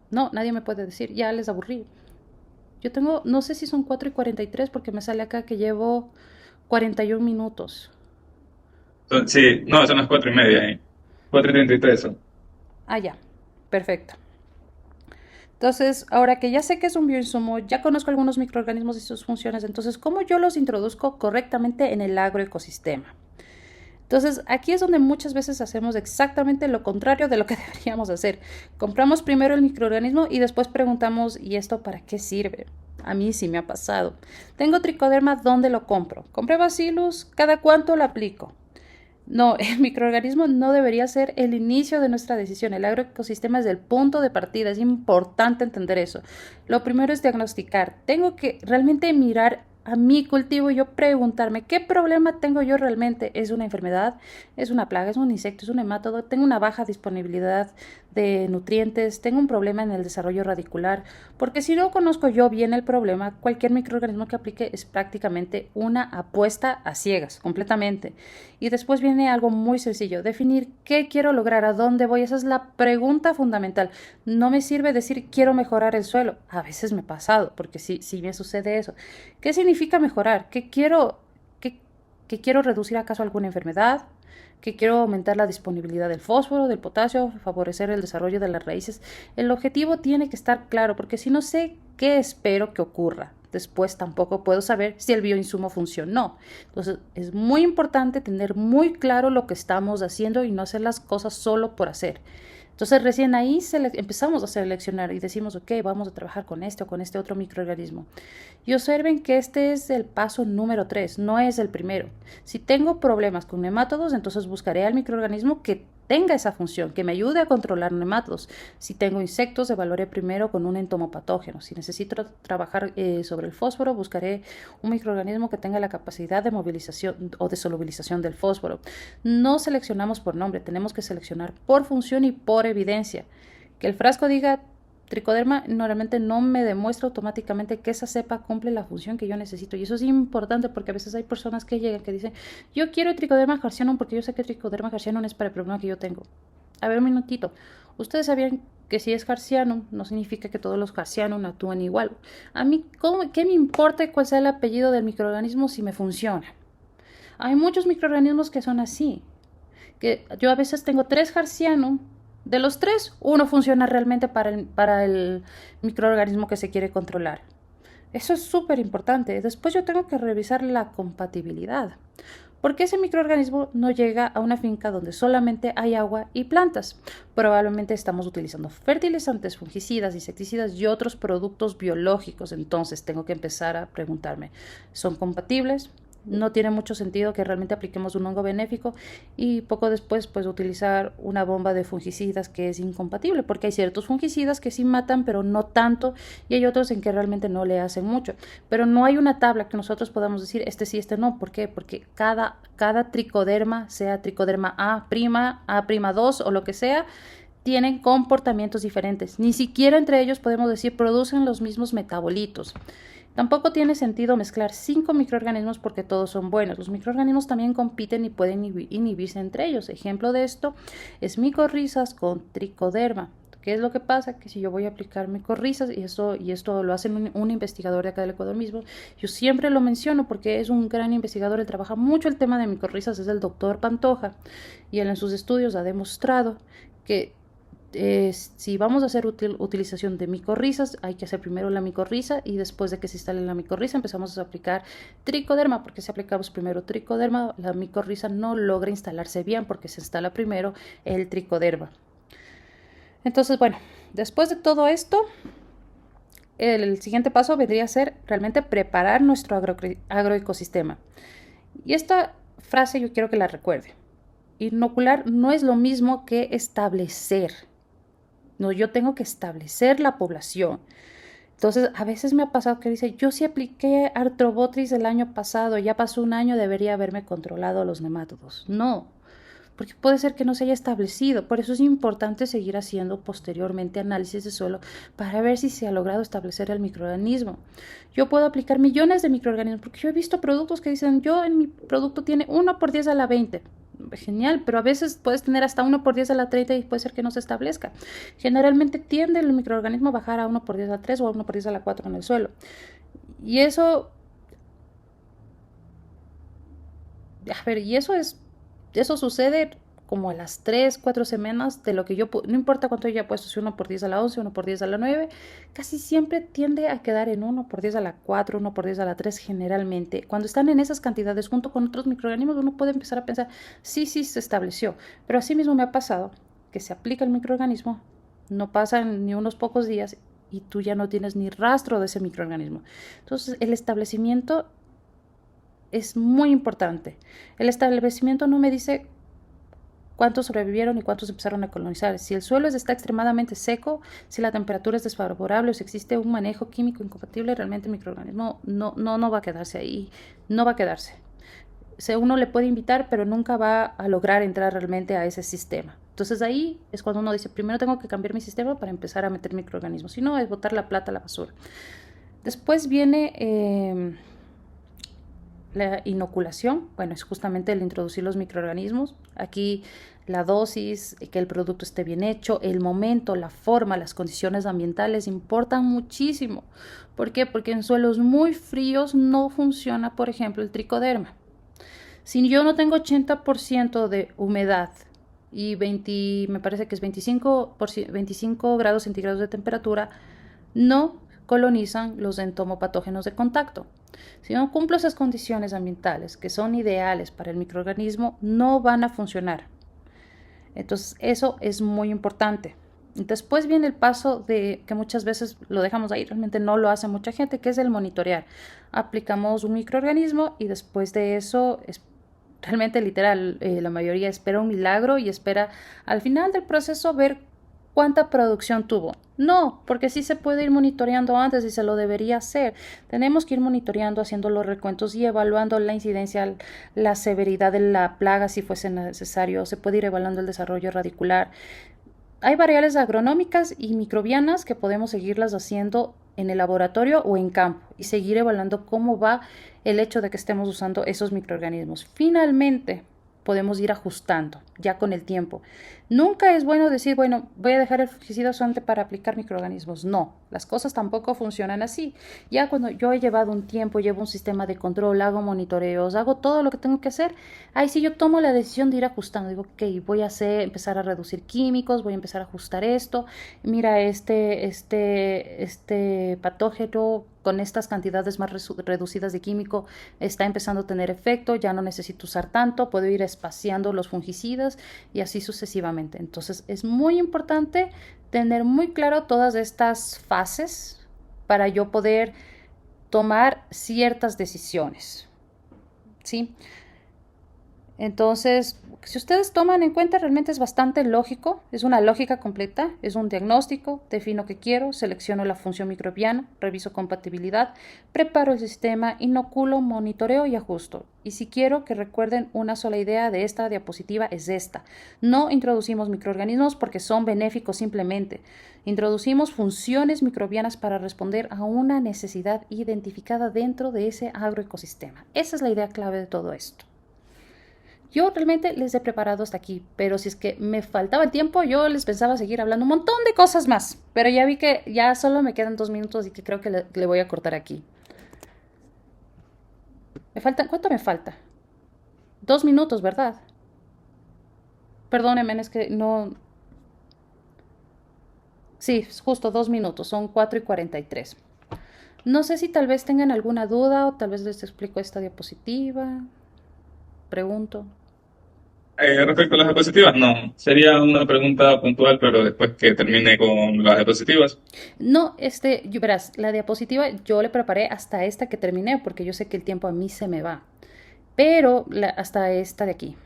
No, nadie me puede decir. Ya les aburrí. Yo tengo, no sé si son 4:43 porque me sale acá que llevo 41 minutos. Sí, no, son las 4:30, 4:33 son. Ah, ya. Perfecto. Entonces, ahora que ya sé que es un bioinsumo, ya conozco algunos microorganismos y sus funciones, entonces, ¿cómo yo los introduzco correctamente en el agroecosistema? Entonces, aquí es donde muchas veces hacemos exactamente lo contrario de lo que deberíamos hacer. Compramos primero el microorganismo y después preguntamos, ¿y esto para qué sirve? A mí sí me ha pasado. Tengo tricoderma, ¿dónde lo compro? Compré Bacillus, ¿cada cuánto lo aplico? No, el microorganismo no debería ser el inicio de nuestra decisión. El agroecosistema es el punto de partida. Es importante entender eso. Lo primero es diagnosticar. Tengo que realmente mirar a mi cultivo y yo preguntarme qué problema tengo yo realmente. ¿Es una enfermedad? ¿Es una plaga? ¿Es un insecto? ¿Es un nemátodo? ¿Tengo una baja disponibilidad de nutrientes? ¿Tengo un problema en el desarrollo radicular? Porque si no conozco yo bien el problema, cualquier microorganismo que aplique es prácticamente una apuesta a ciegas, completamente. Y después viene algo muy sencillo, definir qué quiero lograr, a dónde voy. Esa es la pregunta fundamental. No me sirve decir quiero mejorar el suelo. A veces me ha pasado, porque sí me sucede eso. ¿Qué significa mejorar? ¿Qué quiero reducir acaso alguna enfermedad? ¿Que quiero aumentar la disponibilidad del fósforo, del potasio, favorecer el desarrollo de las raíces? El objetivo tiene que estar claro, porque si no sé qué espero que ocurra, después tampoco puedo saber si el bioinsumo funcionó. Entonces, es muy importante tener muy claro lo que estamos haciendo y no hacer las cosas solo por hacer. Entonces, recién ahí empezamos a seleccionar y decimos, ok, vamos a trabajar con este o con este otro microorganismo. Y observen que este es el paso número 3, no es el primero. Si tengo problemas con nemátodos, entonces buscaré al microorganismo que tenga esa función, que me ayude a controlar nemátodos. Si tengo insectos, evaluaré primero con un entomopatógeno. Si necesito trabajar sobre el fósforo, buscaré un microorganismo que tenga la capacidad de movilización o de solubilización del fósforo. No seleccionamos por nombre, tenemos que seleccionar por función y por evidencia. Que el frasco diga tricoderma normalmente no me demuestra automáticamente que esa cepa cumple la función que yo necesito, y eso es importante porque a veces hay personas que llegan que dicen, yo quiero tricoderma harzianum porque yo sé que tricoderma harzianum es para el problema que yo tengo. A ver, un minutito. Ustedes sabían que si es harzianum no significa que todos los harzianum actúan igual. A mí, ¿qué me importa cuál sea el apellido del microorganismo si me funciona? Hay muchos microorganismos que son así, que yo a veces tengo 3 harzianum. De los 3, uno funciona realmente para el microorganismo que se quiere controlar. Eso es súper importante. Después yo tengo que revisar la compatibilidad. porque ese microorganismo no llega a una finca donde solamente hay agua y plantas. Probablemente estamos utilizando fertilizantes, fungicidas, insecticidas y otros productos biológicos. Entonces tengo que empezar a preguntarme, ¿son compatibles? No tiene mucho sentido que realmente apliquemos un hongo benéfico y poco después pues utilizar una bomba de fungicidas que es incompatible, porque hay ciertos fungicidas que sí matan pero no tanto, y hay otros en que realmente no le hacen mucho, pero no hay una tabla que nosotros podamos decir este sí, este no. ¿Por qué? Porque cada tricoderma, sea tricoderma A'2 o lo que sea, tienen comportamientos diferentes. Ni siquiera entre ellos podemos decir producen los mismos metabolitos. Tampoco tiene sentido mezclar 5 microorganismos porque todos son buenos. Los microorganismos también compiten y pueden inhibirse entre ellos. Ejemplo de esto es micorrizas con tricoderma. ¿Qué es lo que pasa? Que si yo voy a aplicar micorrizas, y esto lo hace un investigador de acá del Ecuador mismo, yo siempre lo menciono porque es un gran investigador, él trabaja mucho el tema de micorrizas, es el doctor Pantoja, y él en sus estudios ha demostrado que si vamos a hacer utilización de micorrizas, hay que hacer primero la micorriza y después de que se instale la micorriza empezamos a aplicar tricoderma, porque si aplicamos primero tricoderma, la micorriza no logra instalarse bien porque se instala primero el tricoderma. Entonces, bueno, después de todo esto, el siguiente paso vendría a ser realmente preparar nuestro agroecosistema. Y esta frase yo quiero que la recuerde. Inocular no es lo mismo que establecer. No, yo tengo que establecer la población. Entonces, a veces me ha pasado que dice, yo sí apliqué Arthrobotrys el año pasado, ya pasó un año, debería haberme controlado los nemátodos. No, porque puede ser que no se haya establecido. Por eso es importante seguir haciendo posteriormente análisis de suelo para ver si se ha logrado establecer el microorganismo. Yo puedo aplicar millones de microorganismos, porque yo he visto productos que dicen, yo en mi producto tiene 1 por 10 a la 20. Genial, pero a veces puedes tener hasta 1 por 10 a la 30 y puede ser que no se establezca. Generalmente tiende el microorganismo a bajar a 1 por 10 a la 3 o a 1 por 10 a la 4 en el suelo. Y eso, eso sucede como a las 3, 4 semanas de lo que yo, no importa cuánto yo haya puesto, si 1 por 10 a la 11, 1 por 10 a la 9, casi siempre tiende a quedar en 1 por 10 a la 4, 1 por 10 a la 3 generalmente. Cuando están en esas cantidades junto con otros microorganismos, uno puede empezar a pensar, sí, se estableció. Pero así mismo me ha pasado que se aplica el microorganismo, no pasan ni unos pocos días y tú ya no tienes ni rastro de ese microorganismo. Entonces, el establecimiento es muy importante. El establecimiento no me dice cuántos sobrevivieron y cuántos empezaron a colonizar. Si el suelo está extremadamente seco, si la temperatura es desfavorable o si existe un manejo químico incompatible, realmente el microorganismo no va a quedarse ahí, no va a quedarse. Uno le puede invitar, pero nunca va a lograr entrar realmente a ese sistema. Entonces ahí es cuando uno dice, primero tengo que cambiar mi sistema para empezar a meter microorganismos, si no es botar la plata a la basura. Después viene la inoculación, bueno, es justamente el introducir los microorganismos. Aquí la dosis, que el producto esté bien hecho, el momento, la forma, las condiciones ambientales importan muchísimo. ¿Por qué? Porque en suelos muy fríos no funciona, por ejemplo, el tricoderma. Si yo no tengo 80% de humedad y me parece que es 25 grados centígrados de temperatura, no colonizan los entomopatógenos de contacto. Si no cumplo esas condiciones ambientales que son ideales para el microorganismo, no van a funcionar. Entonces, eso es muy importante. Después viene el paso de que muchas veces lo dejamos ahí, realmente no lo hace mucha gente, que es el monitorear. Aplicamos un microorganismo y después de eso es realmente literal, la mayoría espera un milagro y espera al final del proceso ver cuánta producción tuvo. No, porque sí se puede ir monitoreando antes y se lo debería hacer. Tenemos que ir monitoreando, haciendo los recuentos y evaluando la incidencia, la severidad de la plaga si fuese necesario. Se puede ir evaluando el desarrollo radicular. Hay variables agronómicas y microbianas que podemos seguirlas haciendo en el laboratorio o en campo y seguir evaluando cómo va el hecho de que estemos usando esos microorganismos. Finalmente, podemos ir ajustando ya con el tiempo. Nunca es bueno decir, bueno, voy a dejar el fungicida solamente para aplicar microorganismos. No, Las cosas tampoco funcionan así. Ya cuando yo he llevado un tiempo, llevo un sistema de control, hago monitoreos, hago todo lo que tengo que hacer, ahí sí yo tomo la decisión de ir ajustando. Digo, ok, voy a empezar a reducir químicos, voy a empezar a ajustar esto. Mira, este patógeno con estas cantidades más reducidas de químico está empezando a tener efecto, ya no necesito usar tanto, puedo ir espaciando los fungicidas y así sucesivamente. Entonces es muy importante tener muy claro todas estas fases para yo poder tomar ciertas decisiones, ¿sí? Entonces, si ustedes toman en cuenta, realmente es bastante lógico, es una lógica completa, es un diagnóstico, defino qué quiero, selecciono la función microbiana, reviso compatibilidad, preparo el sistema, inoculo, monitoreo y ajusto. Y si quiero que recuerden una sola idea de esta diapositiva es esta. No introducimos microorganismos porque son benéficos simplemente. Introducimos funciones microbianas para responder a una necesidad identificada dentro de ese agroecosistema. Esa es la idea clave de todo esto. Yo realmente les he preparado hasta aquí, pero si es que me faltaba el tiempo, yo les pensaba seguir hablando un montón de cosas más, pero ya vi que ya solo me quedan 2 minutos y que creo que le voy a cortar aquí. ¿Cuánto me falta? 2 minutos, ¿verdad? Perdónenme, es que no... Sí, es justo 2 minutos, son 4:43. No sé si tal vez tengan alguna duda o tal vez les explico esta diapositiva. Pregunto. Respecto a las diapositivas, no. Sería una pregunta puntual, pero después que termine con las diapositivas. No, verás, la diapositiva yo le preparé hasta esta que terminé, porque yo sé que el tiempo a mí se me va. Pero hasta esta de aquí.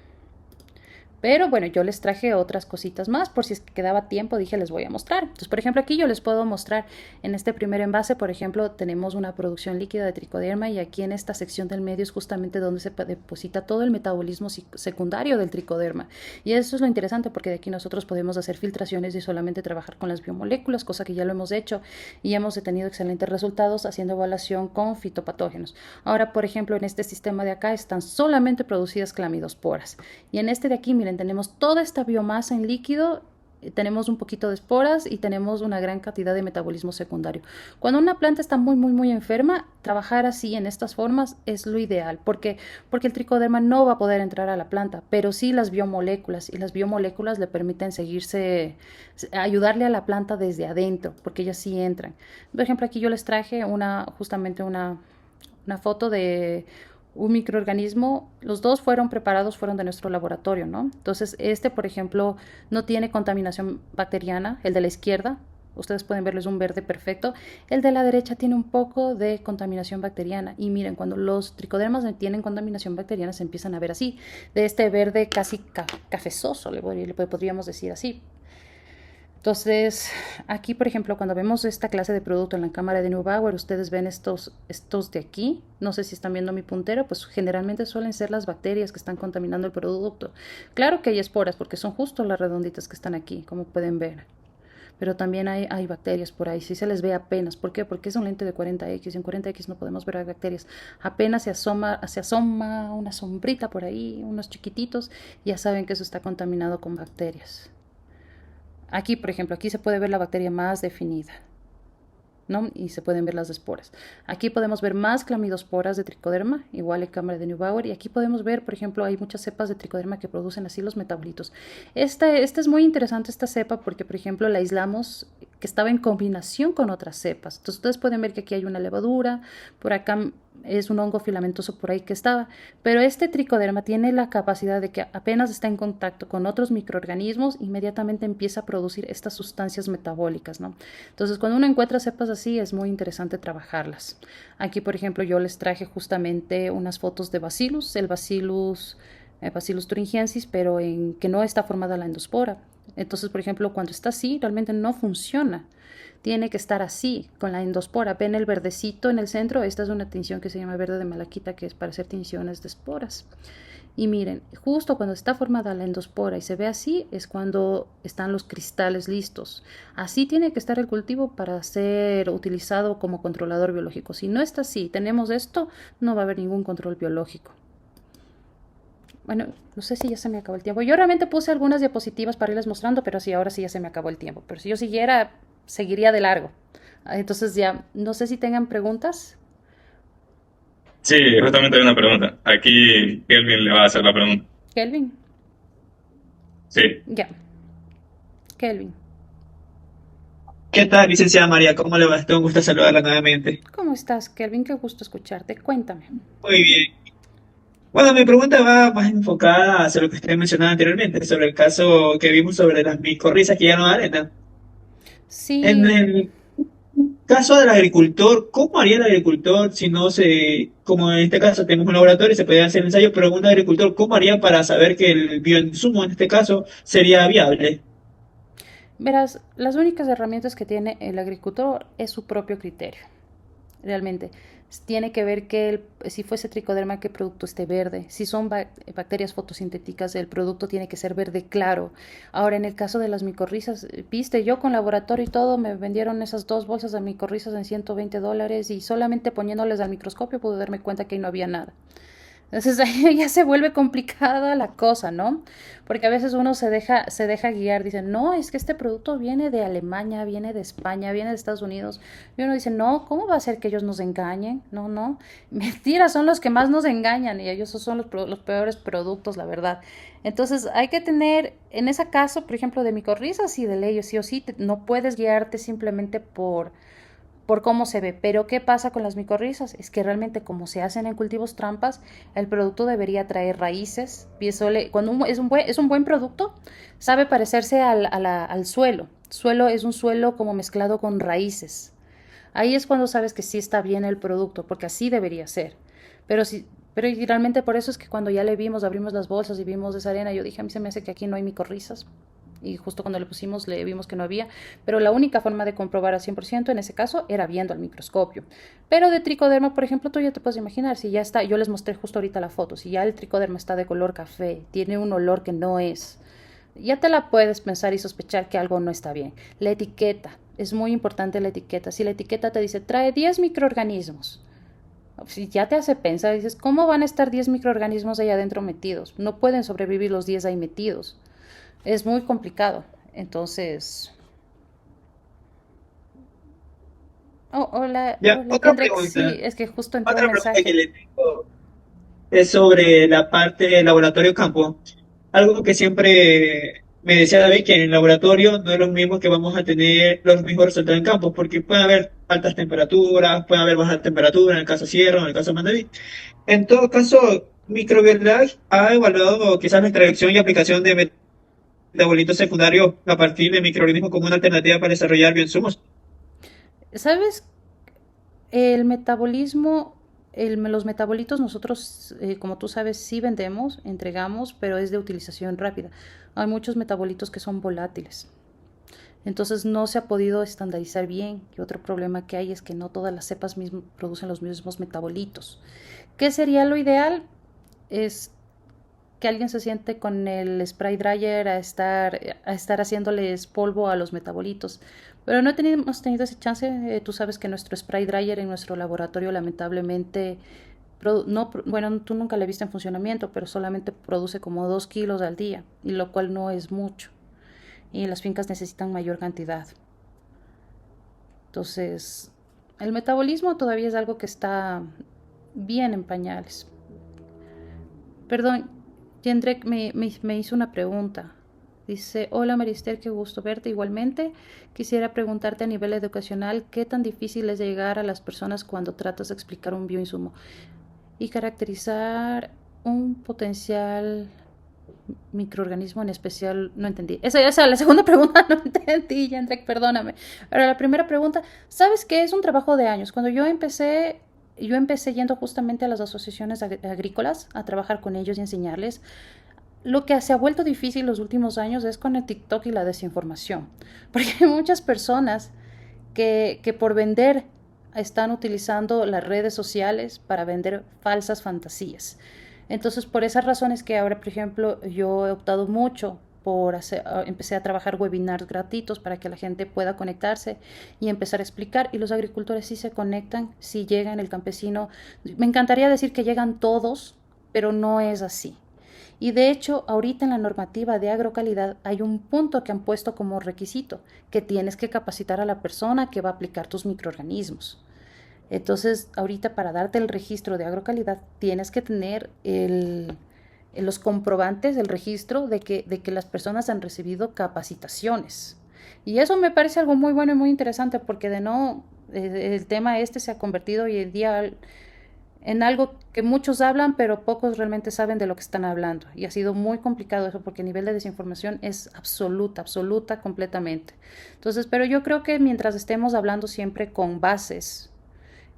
Pero bueno, yo les traje otras cositas más, por si es que quedaba tiempo, dije les voy a mostrar. Entonces, por ejemplo, aquí yo les puedo mostrar en este primer envase, por ejemplo, tenemos una producción líquida de tricoderma y aquí en esta sección del medio es justamente donde se deposita todo el metabolismo secundario del tricoderma. Y eso es lo interesante porque de aquí nosotros podemos hacer filtraciones y solamente trabajar con las biomoléculas, cosa que ya lo hemos hecho y hemos tenido excelentes resultados haciendo evaluación con fitopatógenos. Ahora, por ejemplo, en este sistema de acá están solamente producidas clamidosporas y en este de aquí, miren, tenemos toda esta biomasa en líquido, tenemos un poquito de esporas y tenemos una gran cantidad de metabolismo secundario. Cuando una planta está muy enferma, trabajar así en estas formas es lo ideal. ¿Por qué? Porque el tricoderma no va a poder entrar a la planta, pero sí las biomoléculas, y las biomoléculas le permiten ayudarle a la planta desde adentro, porque ellas sí entran. Por ejemplo, aquí yo les traje justamente una foto de un microorganismo, los dos fueron de nuestro laboratorio, ¿no? Entonces, por ejemplo, no tiene contaminación bacteriana, el de la izquierda, ustedes pueden verlo, es un verde perfecto, el de la derecha tiene un poco de contaminación bacteriana, y miren, cuando los tricodermas tienen contaminación bacteriana se empiezan a ver así, de este verde casi cafezoso, le podríamos decir así. Entonces, aquí, por ejemplo, cuando vemos esta clase de producto en la cámara de Neubauer, ustedes ven estos de aquí. No sé si están viendo mi puntero, pues generalmente suelen ser las bacterias que están contaminando el producto. Claro que hay esporas, porque son justo las redonditas que están aquí, como pueden ver. Pero también hay bacterias por ahí, sí se les ve apenas. ¿Por qué? Porque es un lente de 40X y en 40X no podemos ver bacterias. Apenas se asoma una sombrita por ahí, unos chiquititos, y ya saben que eso está contaminado con bacterias. Aquí, por ejemplo, aquí se puede ver la bacteria más definida, ¿no? Y se pueden ver las esporas. Aquí podemos ver más clamidosporas de tricoderma, igual en cámara de Neubauer, y aquí podemos ver, por ejemplo, hay muchas cepas de tricoderma que producen así los metabolitos. Esta es muy interesante, esta cepa, porque, por ejemplo, la aislamos que estaba en combinación con otras cepas. Entonces, ustedes pueden ver que aquí hay una levadura, por acá es un hongo filamentoso por ahí que estaba, pero este tricoderma tiene la capacidad de que apenas está en contacto con otros microorganismos, inmediatamente empieza a producir estas sustancias metabólicas, ¿no? Entonces, cuando uno encuentra cepas así, es muy interesante trabajarlas. Aquí, por ejemplo, yo les traje justamente unas fotos de Bacillus, el Bacillus thuringiensis, pero en que no está formada la endospora. Entonces, por ejemplo, cuando está así, realmente no funciona. Tiene que estar así, con la endospora. Ven el verdecito en el centro. Esta es una tinción que se llama verde de malaquita, que es para hacer tinciones de esporas. Y miren, justo cuando está formada la endospora y se ve así, es cuando están los cristales listos. Así tiene que estar el cultivo para ser utilizado como controlador biológico. Si no está así, tenemos esto, no va a haber ningún control biológico. Bueno, no sé si ya se me acabó el tiempo. Yo realmente puse algunas diapositivas para irles mostrando, pero sí, ahora sí ya se me acabó el tiempo. Pero si yo seguiría de largo. Entonces ya, no sé si tengan preguntas. Sí, justamente hay una pregunta. Aquí Kelvin le va a hacer la pregunta. Kelvin, Sí. ya, Kelvin, ¿Qué tal, licenciada María? ¿Cómo le va? Es un gusto saludarla nuevamente. ¿cómo estás, Kelvin? Qué gusto escucharte. Cuéntame. Muy bien. Bueno, mi pregunta va más enfocada hacia lo que usted mencionaba anteriormente, sobre el caso que vimos sobre las micorrizas que ya no arena. En Sí, el caso del agricultor, ¿cómo haría el agricultor si no se, como en este caso tenemos un laboratorio y se puede hacer ensayos, pero un agricultor, ¿cómo haría para saber que el bioinsumo en este caso sería viable? verás, las únicas herramientas que tiene el agricultor es su propio criterio. Realmente tiene que ver que si fuese tricoderma, qué producto esté verde. Si son bacterias fotosintéticas, el producto tiene que ser verde claro. Ahora, en el caso de las micorrizas, viste, yo con laboratorio y todo me vendieron esas 2 bolsas de micorrizas en $120 y solamente poniéndoles al microscopio pude darme cuenta que ahí no había nada. Entonces ahí ya se vuelve complicada la cosa, ¿no? Porque a veces uno se deja guiar, dice, no, es que este producto viene de Alemania, viene de España, viene de Estados Unidos. Y uno dice, no, ¿cómo va a ser que ellos nos engañen? No, no. Mentira, son los que más nos engañan y ellos son los peores productos, la verdad. Entonces hay que tener, en ese caso, por ejemplo, de micorrizas y de leyes, sí o sí, no puedes guiarte simplemente por cómo se ve. Pero ¿qué pasa con las micorrizas? Es que realmente como se hacen en cultivos trampas, el producto debería traer raíces. Cuando es un buen producto, sabe parecerse al suelo. Suelo es un suelo como mezclado con raíces. Ahí es cuando sabes que sí está bien el producto, porque así debería ser. Pero y realmente por eso es que cuando ya le vimos, abrimos las bolsas y vimos esa arena, yo dije, a mí se me hace que aquí no hay micorrizas. Y justo cuando le pusimos le vimos que no había, pero la única forma de comprobar al 100% en ese caso era viendo al microscopio. Pero de tricoderma, por ejemplo, tú ya te puedes imaginar, si ya está, yo les mostré justo ahorita la foto, si ya el tricoderma está de color café, tiene un olor que no es, ya te la puedes pensar y sospechar que algo no está bien. La etiqueta, es muy importante la etiqueta. Si la etiqueta te dice trae 10 microorganismos, si ya te hace pensar, dices, ¿cómo van a estar 10 microorganismos ahí adentro metidos? No pueden sobrevivir los 10 ahí metidos. Es muy complicado. Entonces, oh, hola, Ya, hola Jendrik, sí, es que justo entró un otra pregunta que mensaje. le tengo es sobre la parte del laboratorio campo. Algo que siempre me decía David, que en el laboratorio no es lo mismo que vamos a tener los mismos resultados en campo, porque puede haber altas temperaturas, puede haber bajas temperaturas, en el caso Sierra, en el caso Mandaví. En todo caso, Microbiolab ha evaluado quizás la extracción y aplicación de metabolitos secundarios a partir de microorganismos como una alternativa para desarrollar bioinsumos. ¿Sabes? El metabolismo, los metabolitos nosotros, como tú sabes, sí vendemos, entregamos, pero es de utilización rápida. Hay muchos metabolitos que son volátiles. Entonces no se ha podido estandarizar bien. Y otro problema que hay es que no todas las cepas producen los mismos metabolitos. ¿Qué sería lo ideal? Es que alguien se siente con el spray dryer a estar haciéndoles polvo a los metabolitos. Pero no hemos tenido ese chance. Tú sabes que nuestro spray dryer en nuestro laboratorio lamentablemente, no, bueno, tú nunca le viste en funcionamiento, pero solamente produce como 2 kilos al día, y lo cual no es mucho. Y las fincas necesitan mayor cantidad. Entonces, el metabolismo todavía es algo que está bien en pañales. Perdón, Jendrek me hizo una pregunta. Dice, hola Marister, qué gusto verte igualmente. Quisiera preguntarte a nivel educacional, ¿qué tan difícil es llegar a las personas cuando tratas de explicar un bioinsumo y caracterizar un potencial microorganismo en especial? No entendí. Esa la segunda pregunta no entendí, Jendrek, perdóname. Pero la primera pregunta, ¿sabes qué? Es un trabajo de años. Cuando yo empecé yendo justamente a las asociaciones agrícolas a trabajar con ellos y enseñarles. Lo que se ha vuelto difícil los últimos años es con el TikTok y la desinformación, porque hay muchas personas que por vender están utilizando las redes sociales para vender falsas fantasías. Entonces, por esas razones que ahora, por ejemplo, yo he optado mucho empecé a trabajar webinars gratuitos para que la gente pueda conectarse y empezar a explicar, y los agricultores sí se conectan, sí llegan, el campesino, me encantaría decir que llegan todos, pero no es así. Y de hecho, ahorita en la normativa de agrocalidad hay un punto que han puesto como requisito, que tienes que capacitar a la persona que va a aplicar tus microorganismos. Entonces, ahorita para darte el registro de agrocalidad, tienes que tener los comprobantes, el registro de que las personas han recibido capacitaciones. Y eso me parece algo muy bueno y muy interesante porque el tema este se ha convertido hoy en día en algo que muchos hablan, pero pocos realmente saben de lo que están hablando. Y ha sido muy complicado eso porque el nivel de desinformación es absoluta, completamente. Entonces, pero yo creo que mientras estemos hablando siempre con bases,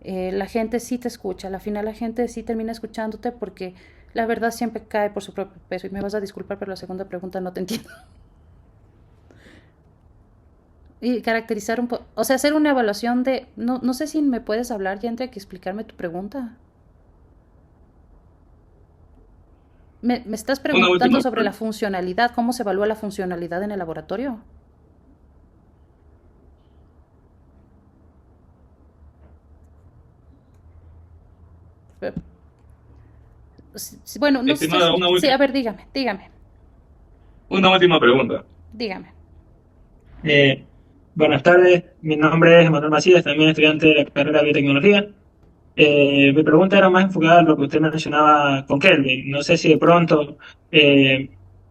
la gente sí te escucha, al final la gente sí termina escuchándote porque la verdad siempre cae por su propio peso. Y me vas a disculpar, pero la segunda pregunta no te entiendo. Y caracterizar un poco, o sea, hacer una evaluación de, no sé si me puedes hablar, Yandra, que explicarme tu pregunta. Me estás Una preguntando última sobre la pregunta. funcionalidad, cómo se evalúa la funcionalidad en el laboratorio. Eh, Bueno, no sé Estimada, si... Sí, a ver, dígame. una última pregunta. Dígame. Eh, Buenas tardes, mi nombre es Manuel Macías, también estudiante de la carrera de biotecnología. Mi pregunta era más enfocada a lo que usted mencionaba con Kelvin. No sé si de pronto,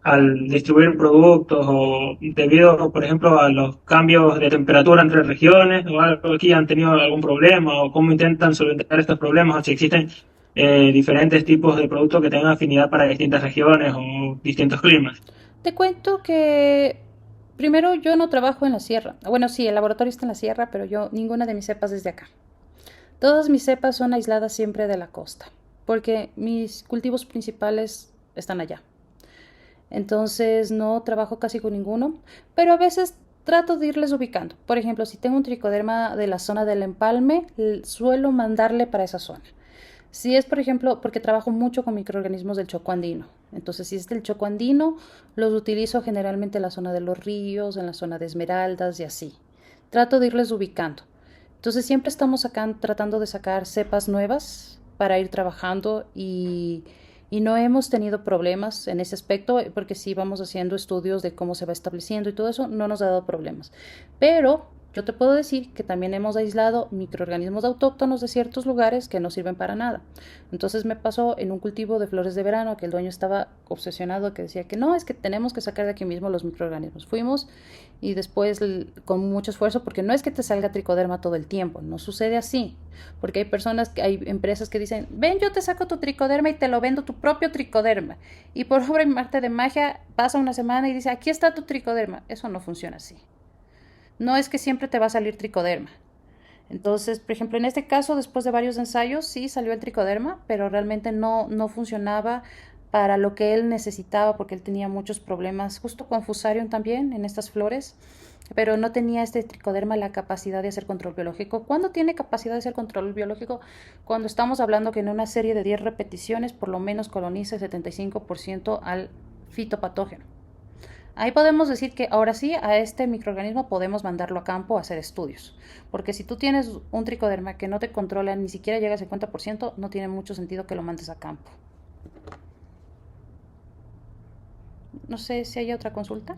al distribuir productos o debido, por ejemplo, a los cambios de temperatura entre regiones o algo aquí han tenido algún problema o cómo intentan solventar estos problemas o si existen diferentes tipos de productos que tengan afinidad para distintas regiones o distintos climas. Te cuento que primero yo no trabajo en la sierra. Bueno, sí, el laboratorio está en la sierra, pero ninguna de mis cepas es de acá. Todas mis cepas son aisladas siempre de la costa, porque mis cultivos principales están allá. Entonces no trabajo casi con ninguno, pero a veces trato de irles ubicando. Por ejemplo, si tengo un tricoderma de la zona del empalme, suelo mandarle para esa zona. Si es, por ejemplo, porque trabajo mucho con microorganismos del choco andino. Entonces, si es del choco andino, los utilizo generalmente en la zona de los ríos, en la zona de Esmeraldas y así. Trato de irles ubicando. Entonces, siempre estamos acá tratando de sacar cepas nuevas para ir trabajando y no hemos tenido problemas en ese aspecto porque sí vamos haciendo estudios de cómo se va estableciendo y todo eso, no nos ha dado problemas. Pero yo te puedo decir que también hemos aislado microorganismos autóctonos de ciertos lugares que no sirven para nada. Entonces me pasó en un cultivo de flores de verano que el dueño estaba obsesionado, que decía que no, es que tenemos que sacar de aquí mismo los microorganismos. Fuimos y después con mucho esfuerzo, porque no es que te salga tricoderma todo el tiempo, no sucede así. Porque hay empresas que dicen, ven, yo te saco tu tricoderma y te lo vendo tu propio tricoderma. Y por obra y arte de magia pasa una semana y dice, aquí está tu tricoderma. Eso no funciona así. No es que siempre te va a salir tricoderma. Entonces, por ejemplo, en este caso, después de varios ensayos, sí salió el tricoderma, pero realmente no funcionaba para lo que él necesitaba, porque él tenía muchos problemas, justo con Fusarium también, en estas flores, pero no tenía este tricoderma la capacidad de hacer control biológico. ¿Cuándo tiene capacidad de hacer control biológico? Cuando estamos hablando que en una serie de 10 repeticiones, por lo menos coloniza el 75% al fitopatógeno. Ahí podemos decir que ahora sí a este microorganismo podemos mandarlo a campo a hacer estudios. Porque si tú tienes un tricoderma que no te controla, ni siquiera llega al 50%, no tiene mucho sentido que lo mandes a campo. No sé si hay otra consulta.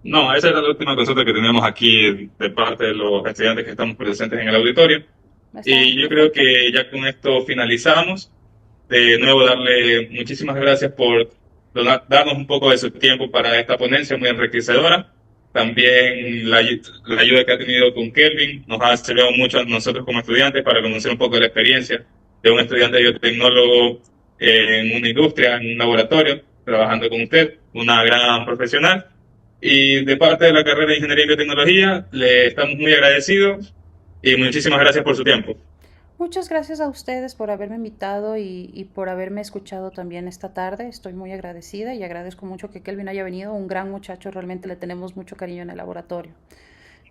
No, esa era la última consulta que teníamos aquí de parte de los estudiantes que estamos presentes en el auditorio. Está Y yo creo perfecto. que ya con esto finalizamos. De nuevo, darle muchísimas gracias por darnos un poco de su tiempo para esta ponencia muy enriquecedora. También la ayuda que ha tenido con Kelvin nos ha servido mucho a nosotros como estudiantes para conocer un poco de la experiencia de un estudiante biotecnólogo en una industria, en un laboratorio, trabajando con usted, una gran profesional. Y de parte de la carrera de Ingeniería y Biotecnología, le estamos muy agradecidos y muchísimas gracias por su tiempo. Muchas gracias a ustedes por haberme invitado y por haberme escuchado también esta tarde. Estoy muy agradecida y agradezco mucho que Kelvin haya venido. Un gran muchacho, realmente le tenemos mucho cariño en el laboratorio.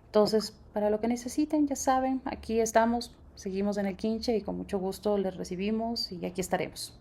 Entonces, para lo que necesiten, ya saben, aquí estamos, seguimos en el quinche y con mucho gusto les recibimos y aquí estaremos.